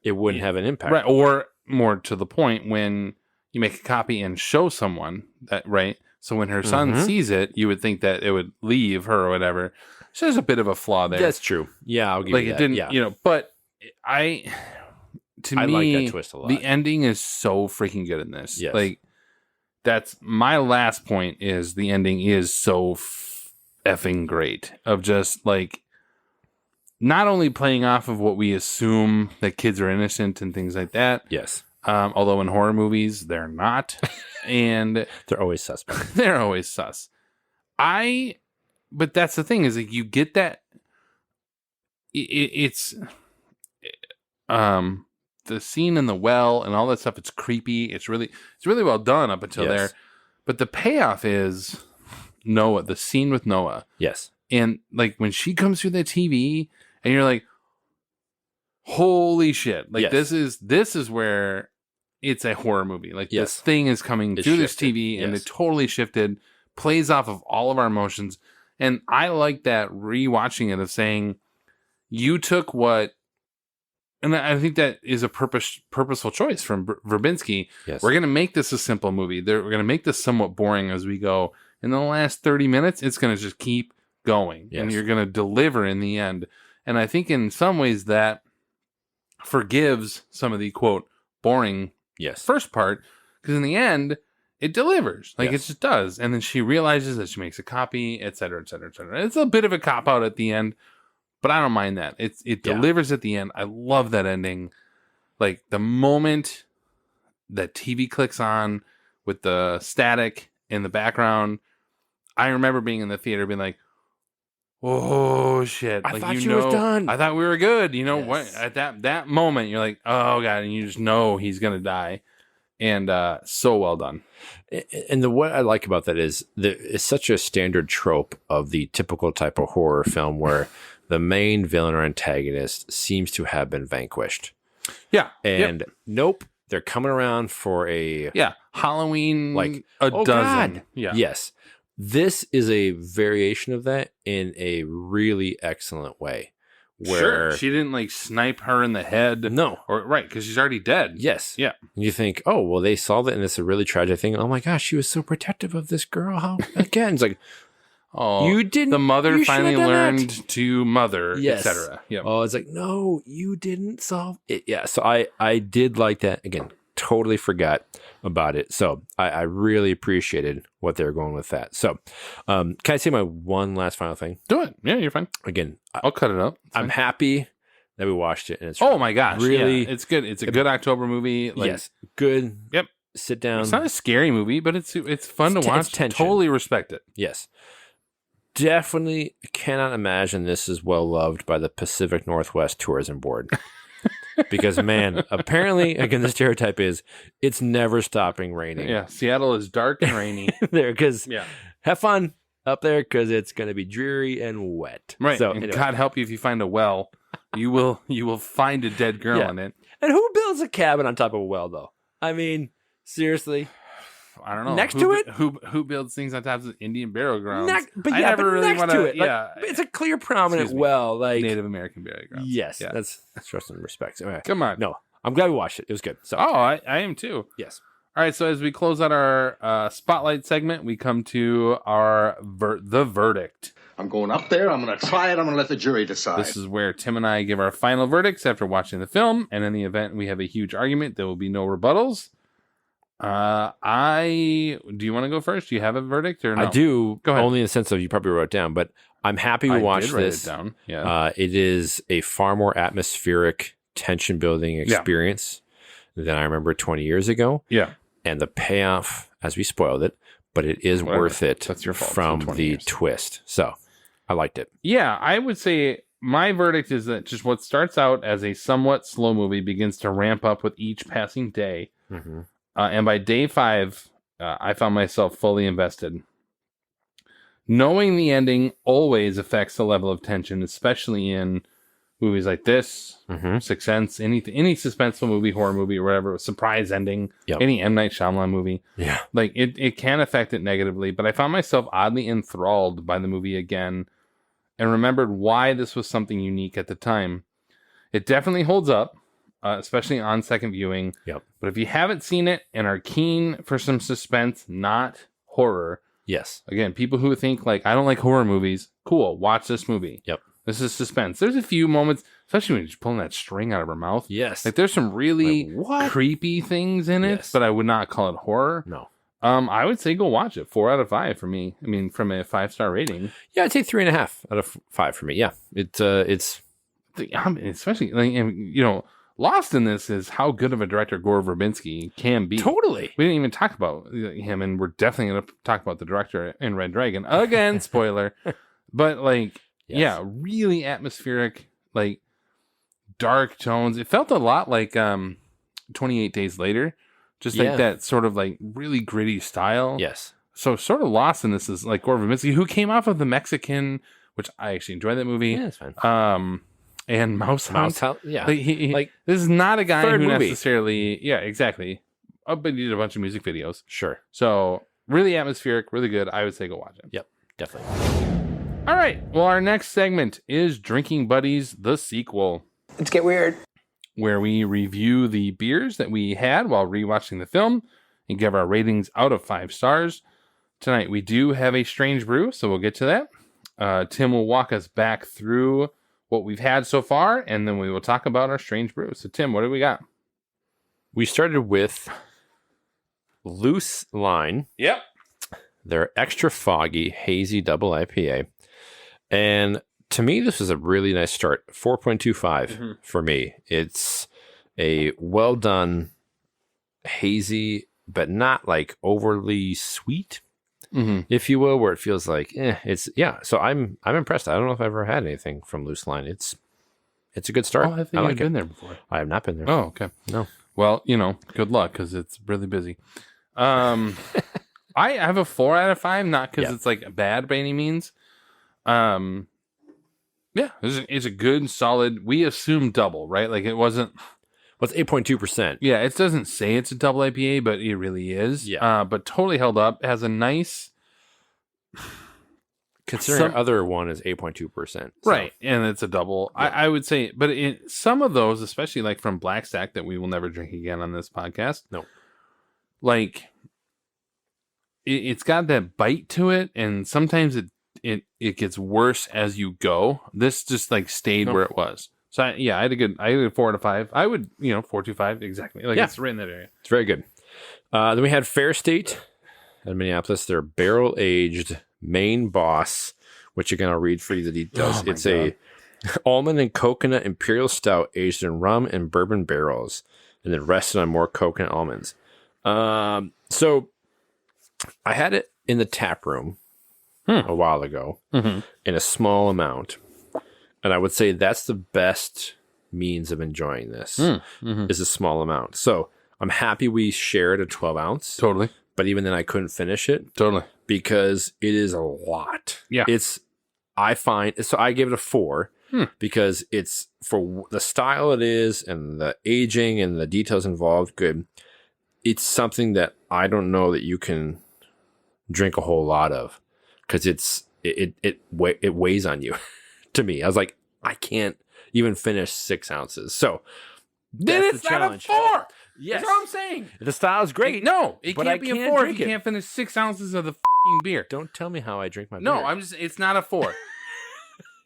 it wouldn't have an impact. Right. Or more to the point, when you make a copy and show someone that, right? So when her son sees it, you would think that it would leave her or whatever. So there's a bit of a flaw there. That's true. Yeah, I'll give like you it that. didn't, Yeah. you know. But I like that twist a lot. The ending is so freaking good in this. Yes. Like, that's my last point. Is the ending is so effing great. Of just like, not only playing off of what we assume that kids are innocent and things like that. Yes. Although in horror movies they're not, and they're always suspect. They're always sus. But that's the thing, is like, you get that. It's the scene in the well and all that stuff. It's creepy. It's really well done up until there. But the payoff is Noah. The scene with Noah. Yes. And like when she comes through the TV, and you're like, holy shit! Like this is where it's a horror movie. Like this thing is coming through this TV, and it totally shifted. Plays off of all of our emotions, and I like that rewatching it of saying, you took what, and I think that is a purposeful choice from Verbinski. Yes. We're going to make this a simple movie. We're going to make this somewhat boring as we go. In the last 30 minutes, it's going to just keep going, and you're going to deliver in the end. And I think in some ways that forgives some of the quote boring first part, because in the end it delivers. Like it just does. And then she realizes that she makes a copy, et cetera, et cetera, et cetera. It's a bit of a cop out at the end, but I don't mind that. It delivers at the end. I love that ending. Like the moment that TV clicks on with the static in the background, I remember being in the theater being like, oh shit! I like, thought she was done. I thought we were good. You know what? At that moment, you're like, oh god, and you just know he's gonna die, and so well done. And what I like about that is it's such a standard trope of the typical type of horror film where the main villain or antagonist seems to have been vanquished. Yeah, and nope, they're coming around for a Halloween, like a dozen. God. Yeah, yes. This is a variation of that in a really excellent way. Where she didn't like snipe her in the head. No. Or right, because she's already dead. Yes. Yeah. And you think, oh, well, they solved it and it's a really tragic thing. Oh my gosh, she was so protective of this girl. How again? It's like, oh, you didn't. The mother you finally learned that. to mother, yes. etc. Yeah. Oh, it's like, no, you didn't solve it. Yeah. So I did like that. Again, totally forgot about it. So I really appreciated what they were going with that. So can I say my one last final thing? Do it. Yeah, you're fine. Again, I'll cut it up. I'm happy that we watched it. And it's oh my gosh. really, it's good. It's a good October movie. Like, yes. Good. Yep. Sit down. It's not a scary movie, but it's fun to watch. Totally respect it. Yes. Definitely cannot imagine this is well loved by the Pacific Northwest Tourism Board. Because, man, apparently, again, the stereotype is it's never stopping raining. Yeah, Seattle is dark and rainy. There, because have fun up there because it's going to be dreary and wet. Right. So, and anyway. God help you if you find a well. You will find a dead girl in it. And who builds a cabin on top of a well, though? I mean, seriously. I don't know. Next to it? Who builds things on top of Indian burial grounds? But I never really next want to it. Yeah. Like, it's a clear, prominent well. Like Native American burial grounds. Yes. Yeah. That's trust and respect. Okay. Come on. No, I'm glad we watched it. It was good. So. Oh, I am too. Yes. All right. So as we close out our spotlight segment, we come to our the verdict. I'm going up there. I'm going to try it. I'm going to let the jury decide. This is where Tim and I give our final verdicts after watching the film. And in the event we have a huge argument, there will be no rebuttals. Do you want to go first? Do you have a verdict or no? I do. Go ahead. Only in the sense of you probably wrote it down, but I'm happy we watched did write this. It down. Yeah. It is a far more atmospheric, tension building experience than I remember 20 years ago. Yeah. And the payoff, as we spoiled it, but it is worth it. That's your fault. From the twist. So I liked it. Yeah, I would say my verdict is that just what starts out as a somewhat slow movie begins to ramp up with each passing day. Mm-hmm. And by day 5, I found myself fully invested. Knowing the ending always affects the level of tension, especially in movies like this, Sixth Sense, any suspenseful movie, horror movie, or whatever, surprise ending, any M. Night Shyamalan movie. Yeah. Like, it can affect it negatively, but I found myself oddly enthralled by the movie again and remembered why this was something unique at the time. It definitely holds up. especially on second viewing. Yep. But if you haven't seen it and are keen for some suspense, not horror. Yes. Again, people who think like, I don't like horror movies, cool, watch this movie. Yep. This is suspense. There's a few moments, especially when she's pulling that string out of her mouth. Yes. Like there's some really creepy things in it, but I would not call it horror. No. I would say go watch it. 4 out of 5 for me. I mean, from a 5-star rating. Yeah, I'd say 3.5 out of 5 for me. Yeah. It's especially like, you know, lost in this is how good of a director Gore Verbinski can be. Totally. We didn't even talk about him, and we're definitely going to talk about the director in Red Dragon again. Spoiler, but like, yeah, really atmospheric, like dark tones. It felt a lot like 28 Days Later, just like that sort of like really gritty style. Yes. So sort of lost in this is like Gore Verbinski, who came off of The Mexican, which I actually enjoyed that movie. Yeah, it's fine. And Mouse Hunt. Yeah. Like this is not a guy who movie. necessarily, exactly. But he did a bunch of music videos. Sure. So really atmospheric, really good. I would say go watch it. Yep, definitely. All right. Well, our next segment is Drinking Buddies, the sequel. Let's get weird. Where we review the beers that we had while rewatching the film and give our ratings out of 5 stars. Tonight we do have a strange brew, so we'll get to that. Tim will walk us back through what we've had so far, and then we will talk about our strange brew. So, Tim, what do we got? We started with Loose Line. Yep. Their extra foggy, hazy double IPA. And to me, this was a really nice start. 4.25 for me. It's a well done, hazy, but not like overly sweet, if you will, where it feels like, So I'm impressed. I don't know if I've ever had anything from Loose Line. It's a good start. Oh, I think I've been there before. I have not been there. Oh, okay. No. Well, you know, good luck because it's really busy. I have a 4 out of 5, not because it's like bad by any means. It's a good, solid. We assume double, right? Like it wasn't. Well, it's 8.2%. Yeah, it doesn't say it's a double IPA, but it really is. Yeah. But totally held up. It has a nice. Considering our other one is 8.2%. So. Right, and it's a double. Yeah. I would say, but some of those, especially like from Black Stack that we will never drink again on this podcast. No. Like, it's got that bite to it, and sometimes it gets worse as you go. This just like stayed where it was. So I had a 4 out of 5. I would, 4.25 exactly. Like it's right in that area. It's very good. Then we had Fair State in Minneapolis. They're barrel aged Maine Boss, which again I'll read for you the details. It's a almond and coconut imperial stout aged in rum and bourbon barrels, and then rested on more coconut almonds. So I had it in the tap room a while ago in a small amount. And I would say that's the best means of enjoying this is a small amount. So I'm happy we shared a 12 ounce. Totally. But even then I couldn't finish it. Totally. Because it is a lot. Yeah. So I give it a 4 because it's for the style it is and the aging and the details involved. Good. It's something that I don't know that you can drink a whole lot of because it weighs on you. To me, I was like, I can't even finish 6 ounces. So then it's not a 4. Yes, that's what I'm saying. The style is great. It can't be a 4 if you can't finish 6 ounces of the beer. Don't tell me how I drink my beer. No, it's not a 4.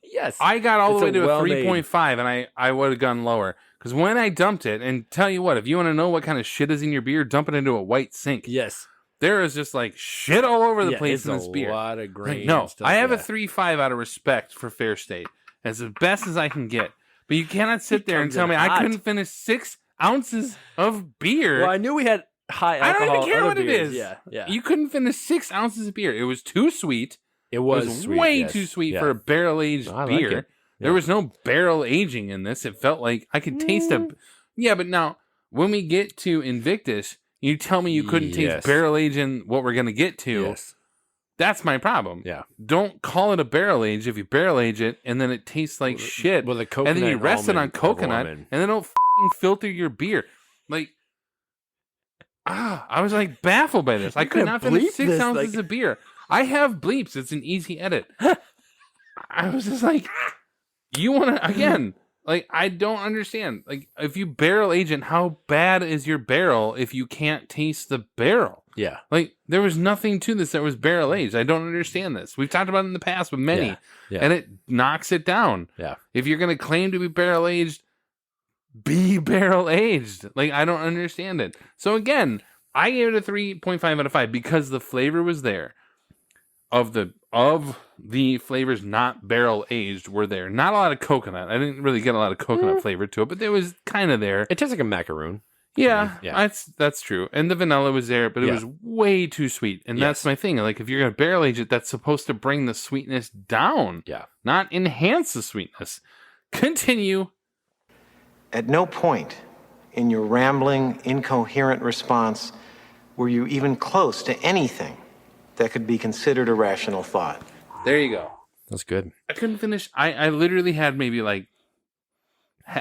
Yes, I got all the way to a 3.5, and I would have gone lower because when I dumped it, and tell you what, if you want to know what kind of shit is in your beer, dump it into a white sink. Yes. There is just like shit all over the place in this beer. A lot of grain. No, I have a 3.5 out of respect for Fair State. As the best as I can get. But you cannot sit there and tell me I couldn't finish 6 ounces of beer. Well, I knew we had high alcohol. I don't even care what beers. it is. Yeah. You couldn't finish 6 ounces of beer. It was too sweet. It was sweet, way too sweet for a barrel-aged beer. Like There was no barrel aging in this. It felt like I could taste a... Yeah, but now, when we get to Invictus... You tell me you couldn't taste barrel aging what we're going to get to. Yes. That's my problem. Yeah. Don't call it a barrel age if you barrel age it and then it tastes like shit. Well, the coconut and then you rest it on coconut and then don't filter your beer. Like, I was like baffled by this. I could not finish 6 ounces of beer. I have bleeps. It's an easy edit. I was just like, you want to, again, Like, I don't understand. Like, if you barrel age it, how bad is your barrel if you can't taste the barrel? Yeah. Like, there was nothing to this that was barrel aged. I don't understand this. We've talked about it in the past with many, and it knocks it down. Yeah. If you're going to claim to be barrel aged, be barrel aged. Like, I don't understand it. So again, I gave it a 3.5 out of 5 because the flavor was there. Of the flavors not barrel aged were there. Not a lot of coconut. I didn't really get a lot of coconut flavor to it, but there was kind of there. It tastes like a macaroon. Yeah, that's true. And the vanilla was there, but it was way too sweet. And that's my thing. Like, if you're going to barrel age it, that's supposed to bring the sweetness down. Yeah. Not enhance the sweetness. Continue. At no point in your rambling, incoherent response were you even close to anything that could be considered a rational thought. There you go. That's good. I couldn't finish. I literally had maybe like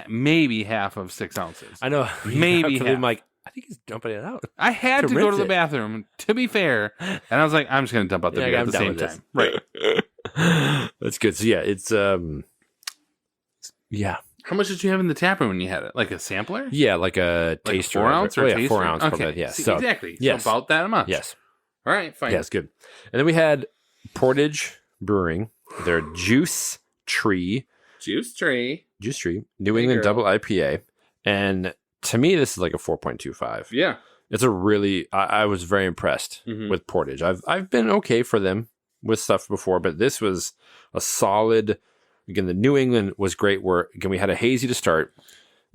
maybe half of 6 ounces. I know. Maybe half. I'm like, I think he's dumping it out. I had to go to the it. bathroom, to be fair. And I was like, I'm just going to dump out the beer at the same time. Right. That's good. So yeah, it's yeah. How much did you have in the tap room when you had it? Like a sampler? Yeah, like a taster. 4 ounce or taster? 4 ounce. Okay. Probably, yeah. See, So, exactly. Yes. So about that much. Yes. All right, fine. Yeah, it's good. And then we had Portage Brewing, their Juice Tree. Juice Tree. New England Double IPA. And to me, this is like a 4.25. Yeah. It's a really, I was very impressed with Portage. I've been okay for them with stuff before, but this was a solid, again, the New England was great where, again, we had a hazy to start,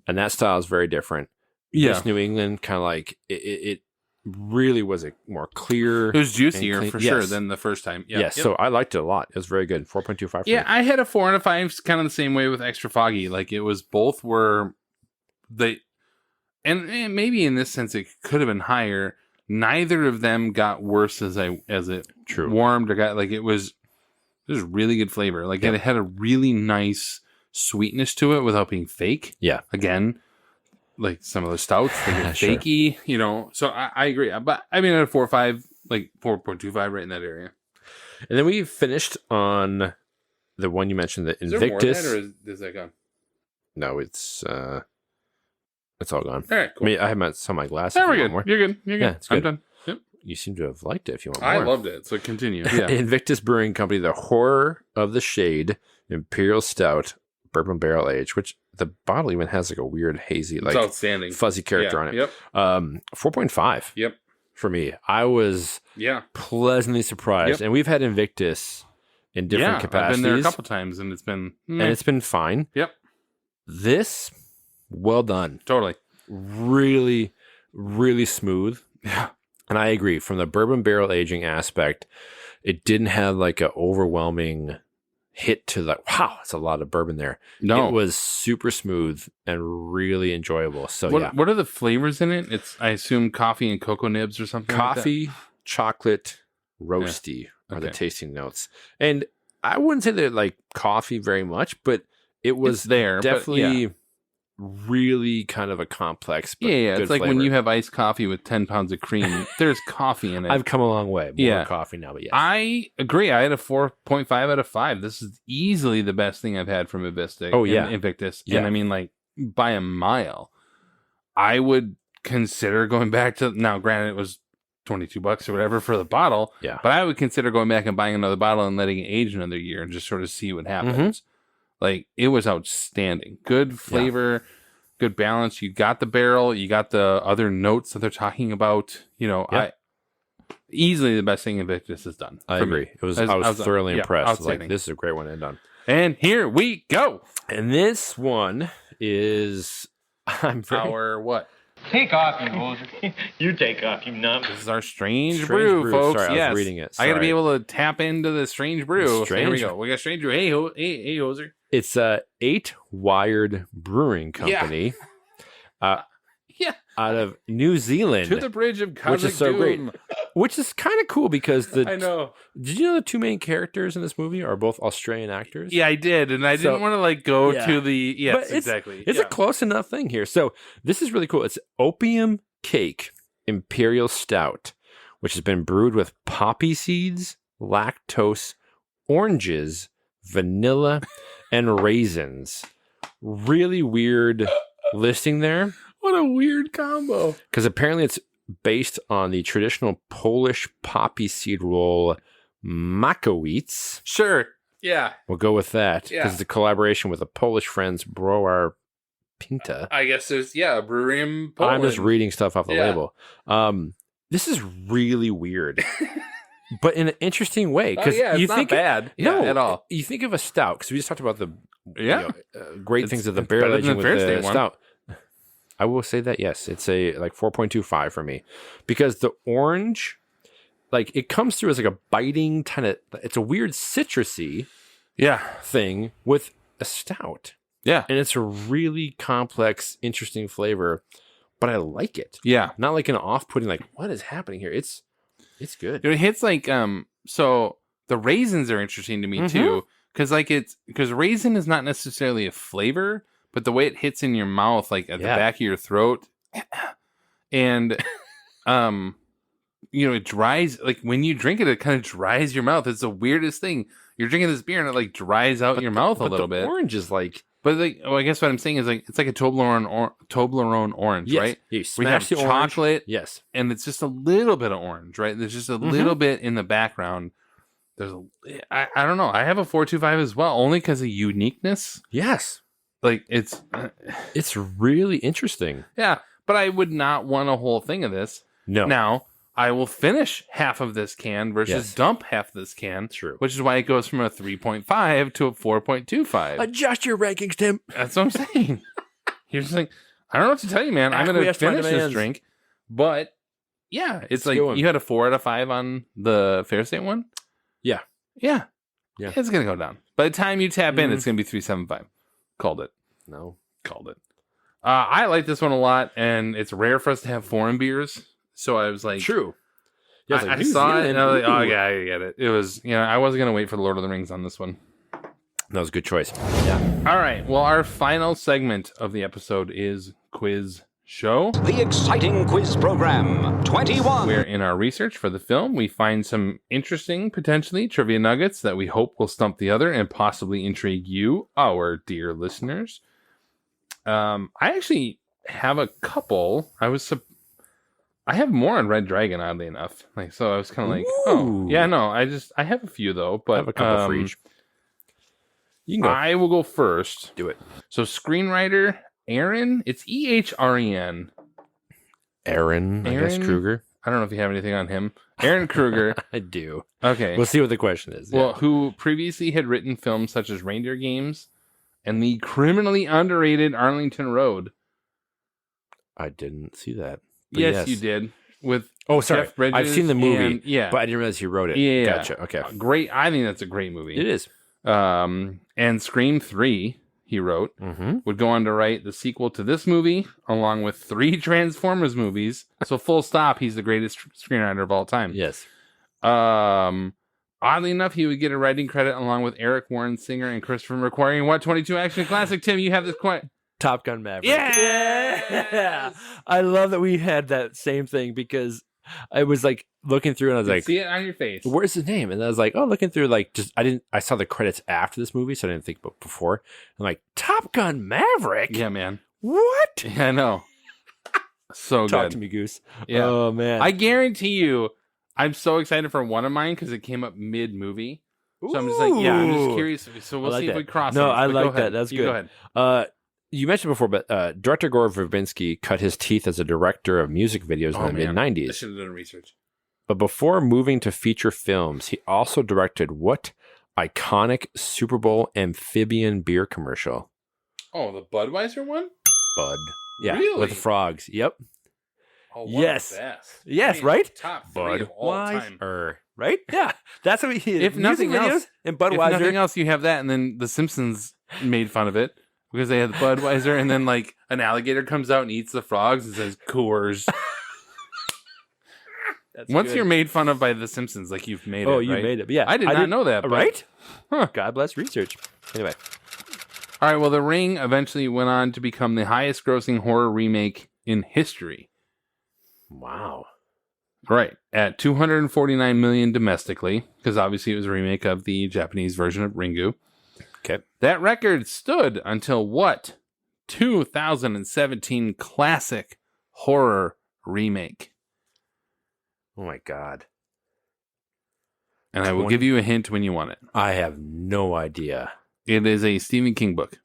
and that style is very different. Yeah. This New England kind of like, it really was a more clear. It was juicier for sure yes. than the first time. Yeah. Yes, so I liked it a lot. It was very good. 4.25 for Yeah, me. I had a 4 out of 5, kind of the same way with Extra Foggy. Like, it was both were and maybe in this sense it could have been higher. Neither of them got worse as it warmed or got, like, it was really good flavor. Like, it had a really nice sweetness to it without being fake. Yeah. Again, like some of the stouts, they get fakey, you know. So I agree. But I mean, at a 4 or 5, like 4.25, right in that area. And then we finished on the one you mentioned, the Is Invictus. there more of that, or is that gone? No, it's all gone. All right, cool. I mean, I have some of my glasses. Yeah, we're if you good. want more. You're good. You're good. Yeah, it's good. I'm done. Yep. You seem to have liked it. If you want more, I loved it. So continue. Yeah. Invictus Brewing Company, the Horror of the Shade Imperial Stout Bourbon Barrel Age, which the bottle even has like a weird hazy, like outstanding, fuzzy character on it. Yep. 4.5. Yep. For me, I was pleasantly surprised, and we've had Invictus in different capacities. I've been there a couple times, and it's been and it's been fine. Yep. This, well done. Totally. Really, really smooth. Yeah. And I agree. From the bourbon barrel aging aspect, it didn't have like an overwhelming hit to like, wow, it's a lot of bourbon there. No. It was super smooth and really enjoyable. So what are the flavors in it? It's, I assume, coffee and cocoa nibs or something. Coffee, like chocolate, roasty are the tasting notes. And I wouldn't say they're like coffee very much, but it was there. definitely really kind of a complex. But good it's like flavor. when you have iced coffee with 10 pounds of cream. There's coffee in it. I've come a long way. More coffee now, but yes. I agree. I had a 4.5 out of 5. This is easily the best thing I've had from Invictus. Invictus. Yeah. And I mean, like, by a mile. I would consider going back to, now granted it was $22 or whatever for the bottle. Yeah. But I would consider going back and buying another bottle and letting it age another year and just sort of see what happens. Like, it was outstanding. Good flavor, good balance. You got the barrel, you got the other notes that they're talking about. You know, easily the best thing Invictus has done. I agree. Me. I was thoroughly impressed. Like, this is a great one to end on. And here we go. And this one is our what? Take off, you hoser. You take off, you numb. This is our strange brew, folks. Sorry, I was reading it. I got to be able to tap into the strange brew. Here we go. We got strange brew. Hey, hoser. It's 8 Wired Brewing Company. Out of New Zealand. To the bridge of Cosmic which is so Doom. great. Which is kind of cool because I know. Did you know the two main characters in this movie are both Australian actors? Yeah, I did, and I didn't want to like go to the But exactly. It's a close enough thing here. So this is really cool. It's Opium Cake Imperial Stout, which has been brewed with poppy seeds, lactose, oranges, vanilla, and raisins. really weird listing there. What a weird combo. Because apparently it's based on the traditional Polish poppy seed roll Makowitz. Sure. Yeah. We'll go with that. Because Yeah. it's a collaboration with the Polish friends Browar Pinta. I guess there's, a brewery in Poland. I'm just reading stuff off the Yeah. label. This is really weird. But in an interesting way. Oh, yeah, it's you not think bad. No, at all. You think of a stout, because we just talked about the Yeah. great It's- things of the it's barrel better than aging the with Fair the State one. stout. I will say that, yes. It's a 4.25 for me. Because the orange, it comes through as a biting kind of, it's a weird citrusy thing with a stout. Yeah. And it's a really complex, interesting flavor, but I like it. Yeah. Not like an off-putting, what is happening here? It's good. It hits so the raisins are interesting to me too, because raisin is not necessarily a flavor, but the way it hits in your mouth, at the back of your throat, and it dries. When you drink it, it kind of dries your mouth. It's the weirdest thing. You're drinking this beer and it dries out your mouth a little bit. Orange is I guess what I'm saying is it's like a Toblerone orange, Yes. right? You We smash have the orange. chocolate, Yes. and it's just a little bit of orange, right? There's just a little bit in the background. I don't know. I have a 4.25 as well, only because of uniqueness. Yes. It's really interesting. Yeah, but I would not want a whole thing of this. No. Now, I will finish half of this can versus dump half of this can. True. Which is why it goes from a 3.5 to a 4.25. Adjust your rankings, Tim. That's what I'm saying. You're just I don't know what to tell you, man. I'm going to Acquiesce my finish this demands. drink. But, yeah, it's going. you had a 4 out of 5 on the Fair State one? Yeah. Yeah. Yeah. It's going to go down. By the time you tap in, it's going to be 3.75. Called it. No. Called it. I like this one a lot, and it's rare for us to have foreign beers. So I was like... True. Yeah, I saw it, and I was like, oh, yeah, I get it. It was, I wasn't going to wait for the Lord of the Rings on this one. That was a good choice. Yeah. All right. Well, our final segment of the episode is Quiz Show. The exciting quiz program, 21. Where in our research for the film, we find some interesting, potentially, trivia nuggets that we hope will stump the other and possibly intrigue you, our dear listeners. I actually have a couple. I have more on Red Dragon, oddly enough. So I was kind of like, oh, yeah, no, I have a few though, but I have a couple for each. You can go. I will go first. Do it. So screenwriter Aaron, it's EHREN. Aaron, I guess Kruger. I don't know if you have anything on him. Aaron Kruger. I do. Okay. We'll see what the question is. Well, who previously had written films such as Reindeer Games and the criminally underrated Arlington Road. I didn't see that. But Yes, you did. With sorry. Jeff Bridges. I've seen the movie, and, yeah, but I didn't realize he wrote it. Yeah. Gotcha. Okay. Great. I think that's a great movie. It is. And Scream 3, he wrote, would go on to write the sequel to this movie, along with 3 Transformers movies. So full stop, he's the greatest screenwriter of all time. Yes. Oddly enough, he would get a writing credit along with Eric Warren Singer and Christopher McQuarrie in What 22 Action Classic. Tim, you have this quite... Top Gun Maverick. Yeah! I love that we had that same thing because I was looking through and I was like, see it on your face. Where's his name? And I was like, oh, looking through I saw the credits after this movie, so I didn't think about before. I'm like, Top Gun Maverick? Yeah, man. What? Yeah, I know. So good. Talk to me, Goose. Yeah. Oh, man. I guarantee you, I'm so excited for one of mine because it came up mid-movie. So I'm just like, I'm just curious. So we'll see if we cross No, it. I But like go ahead. that. That's You good. Go ahead. You mentioned before, but director Gore Verbinski cut his teeth as a director of music videos in the mid-90s. I should have done research. But before moving to feature films, he also directed what iconic Super Bowl amphibian beer commercial? Oh, the Budweiser one? Bud. Yeah, Really? with the frogs. Yep. Oh, one Yes. of the best. Yes, I mean, right? Top 3 of all time. Right? Yeah. That's what he If nothing music videos else, and Budweiser. If nothing else, you have that, and then The Simpsons made fun of it because they had the Budweiser, and then an alligator comes out and eats the frogs and says Coors. Once you're made fun of by The Simpsons, you've made it. Oh, you right? made it. Yeah. I did not know that. But, Right? Huh. God bless research. Anyway. All right. Well, The Ring eventually went on to become the highest grossing horror remake in history. Wow. Right. At $249 million domestically, because obviously it was a remake of the Japanese version of Ringu. Okay. That record stood until what 2017 classic horror remake? Oh my God. And I will give you a hint when you want it. I have no idea. It is a Stephen King book.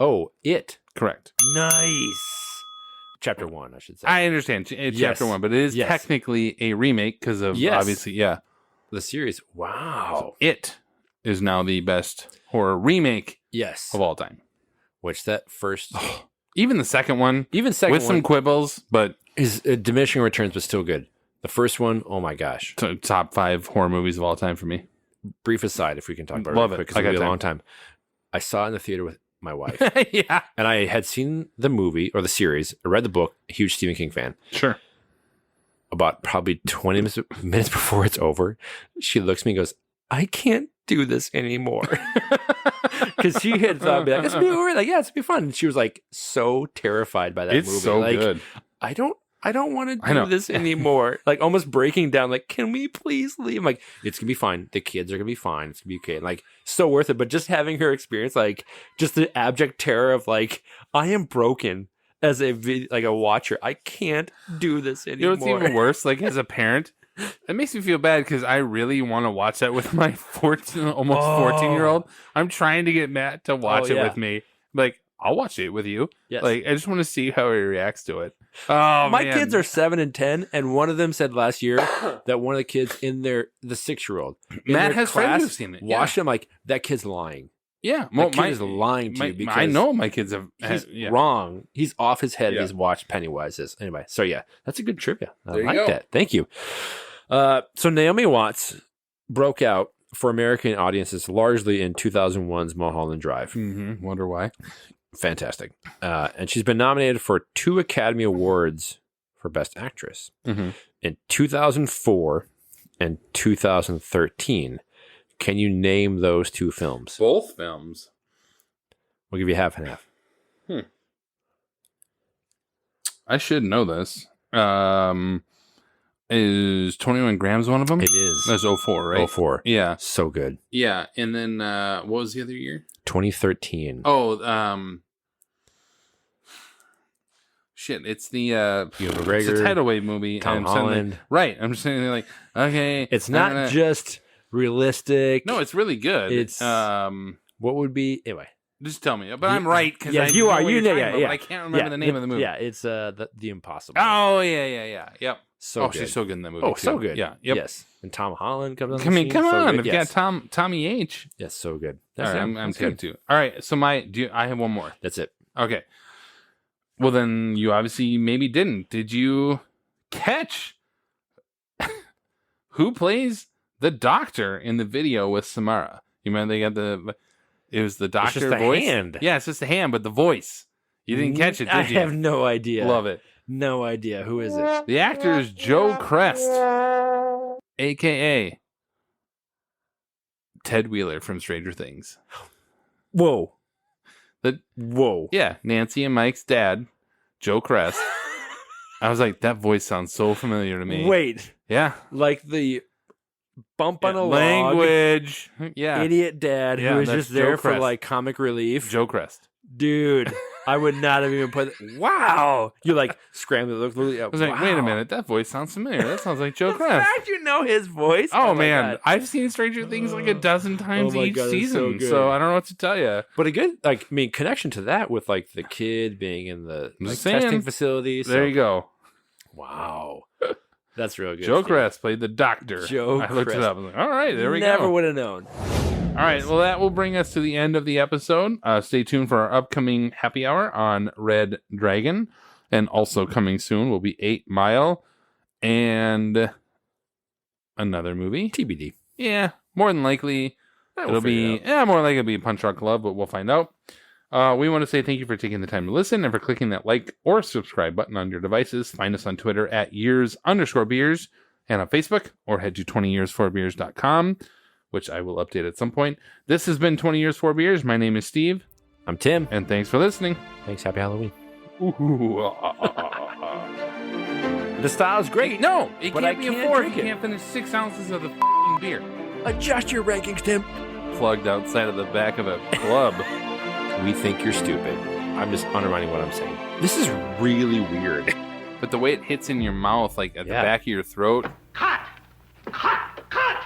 Oh, It. Correct. Nice. Chapter 1, I should say. I understand. It's chapter 1, but it is technically a remake because of obviously, the series. Wow. So It is now the best horror remake of all time. Which that first... Even the second one. With some quibbles, but... is diminishing returns, but still good. The first one, oh my gosh. Top 5 horror movies of all time for me. Brief aside, if we can talk about Love it real it. quick, because it'll be a long time. I saw it in the theater with my wife. Yeah. And I had seen the movie, or the series, I read the book, a huge Stephen King fan. Sure. About probably 20 minutes before it's over, she looks at me and goes, I can't do this anymore. Because she had thought, I'd be like, it's going to be over. Like, yeah, it's going to be fun. And she was like so terrified by that movie. It's so like, good. I don't want to do this anymore. Like almost breaking down. Like, can we please leave? I'm like, it's gonna be fine. The kids are gonna be fine. It's gonna be okay. And like, so worth it. But just having her experience, like, just the abject terror of like, I am broken as a watcher. I can't do this anymore. You know what's even worse? Like as a parent, it makes me feel bad because I really want to watch that with my 14-year-old. I'm trying to get Matt to watch it with me. Like, I'll watch it with you. Yes. Like, I just want to see how he reacts to it. Oh, my kids are 7 and 10, and one of them said last year that one of the kids in the 6-year-old Matt has friends who've seen it. Watched him like that kid's lying. Yeah, well, my kid is lying to you because I know my kids have. He's wrong. He's off his head. He's watched Pennywise's anyway. So yeah, that's a good trivia. I like that. Thank you. So Naomi Watts broke out for American audiences largely in 2001's Mulholland Drive. Mm-hmm. Wonder why. Fantastic. And she's been nominated for 2 Academy Awards for Best Actress in 2004 and 2013. Can you name those 2 films? Both films. We'll give you half and half. I should know this. Is 21 Grams one of them? It is. That's 04, right? 04. Yeah. So good. Yeah. And then what was the other year? 2013. Oh, shit. It's the McGregor, it's a tidal wave movie. Tom Holland. Right. I'm just saying like, okay. It's not just realistic. No, it's really good. It's what would be anyway. Just tell me. But I'm right because you are. You know, but I can't remember the name of the movie. Yeah, it's the Impossible. Oh yeah. Yep. So she's so good in that movie. Oh, too. so good. Yeah. Yep. Yes. And Tom Holland comes on. I mean, come on. Good. I've got Tommy H. Yes, so good. All right, I'm taking 2. All right. So I have one more. That's it. Okay. Well, then you obviously maybe didn't. Did you catch who plays the doctor in the video with Samara? You remember they got it was the doctor just the voice? hand. Yeah, it's just the hand, but the voice. You didn't catch it, did you? I have no idea. Love it. No idea. Who is it? The actor is Joe Crest, a.k.a. Ted Wheeler from Stranger Things. Whoa. Whoa. Yeah, Nancy and Mike's dad, Joe Crest. I was like, that voice sounds so familiar to me. Wait. Yeah. Like the bump on a language. Yeah. Idiot dad who was just there for like comic relief. Joe Crest. Dude, I would not have even put wow. You like scrambled. I was like, wait a minute, that voice sounds familiar. That sounds like Joe Crest. The fact you know his voice. Oh man, I've seen Stranger Things like a dozen times each season, so I don't know what to tell you. But a good connection to that with like the kid being in the testing facility. So. There you go. Wow. That's real good. Joe Crest played the doctor. I looked it up. I was like, all right, there we go. Never would have known. All right, well, that will bring us to the end of the episode. Stay tuned for our upcoming happy hour on Red Dragon. And also coming soon will be 8 Mile and another movie. TBD. Yeah, more than likely. It'll be more likely it'll be Punch Drunk Love, but we'll find out. We want to say thank you for taking the time to listen and for clicking that like or subscribe button on your devices. Find us on Twitter at years_beers and on Facebook, or head to 20years4beers.com, which I will update at some point. This has been 20 Years 4 Beers. My name is Steve. I'm Tim. And thanks for listening. Thanks. Happy Halloween. The style's great. No, it but can't I be a can't 4 drink if you it. can't finish 6 ounces of the f***ing beer. Adjust your rankings, Tim. plugged outside of the back of a club. We think you're stupid. I'm just undermining what I'm saying. This is really weird. But the way it hits in your mouth, like at the back of your throat. Cut! Cut! Cut!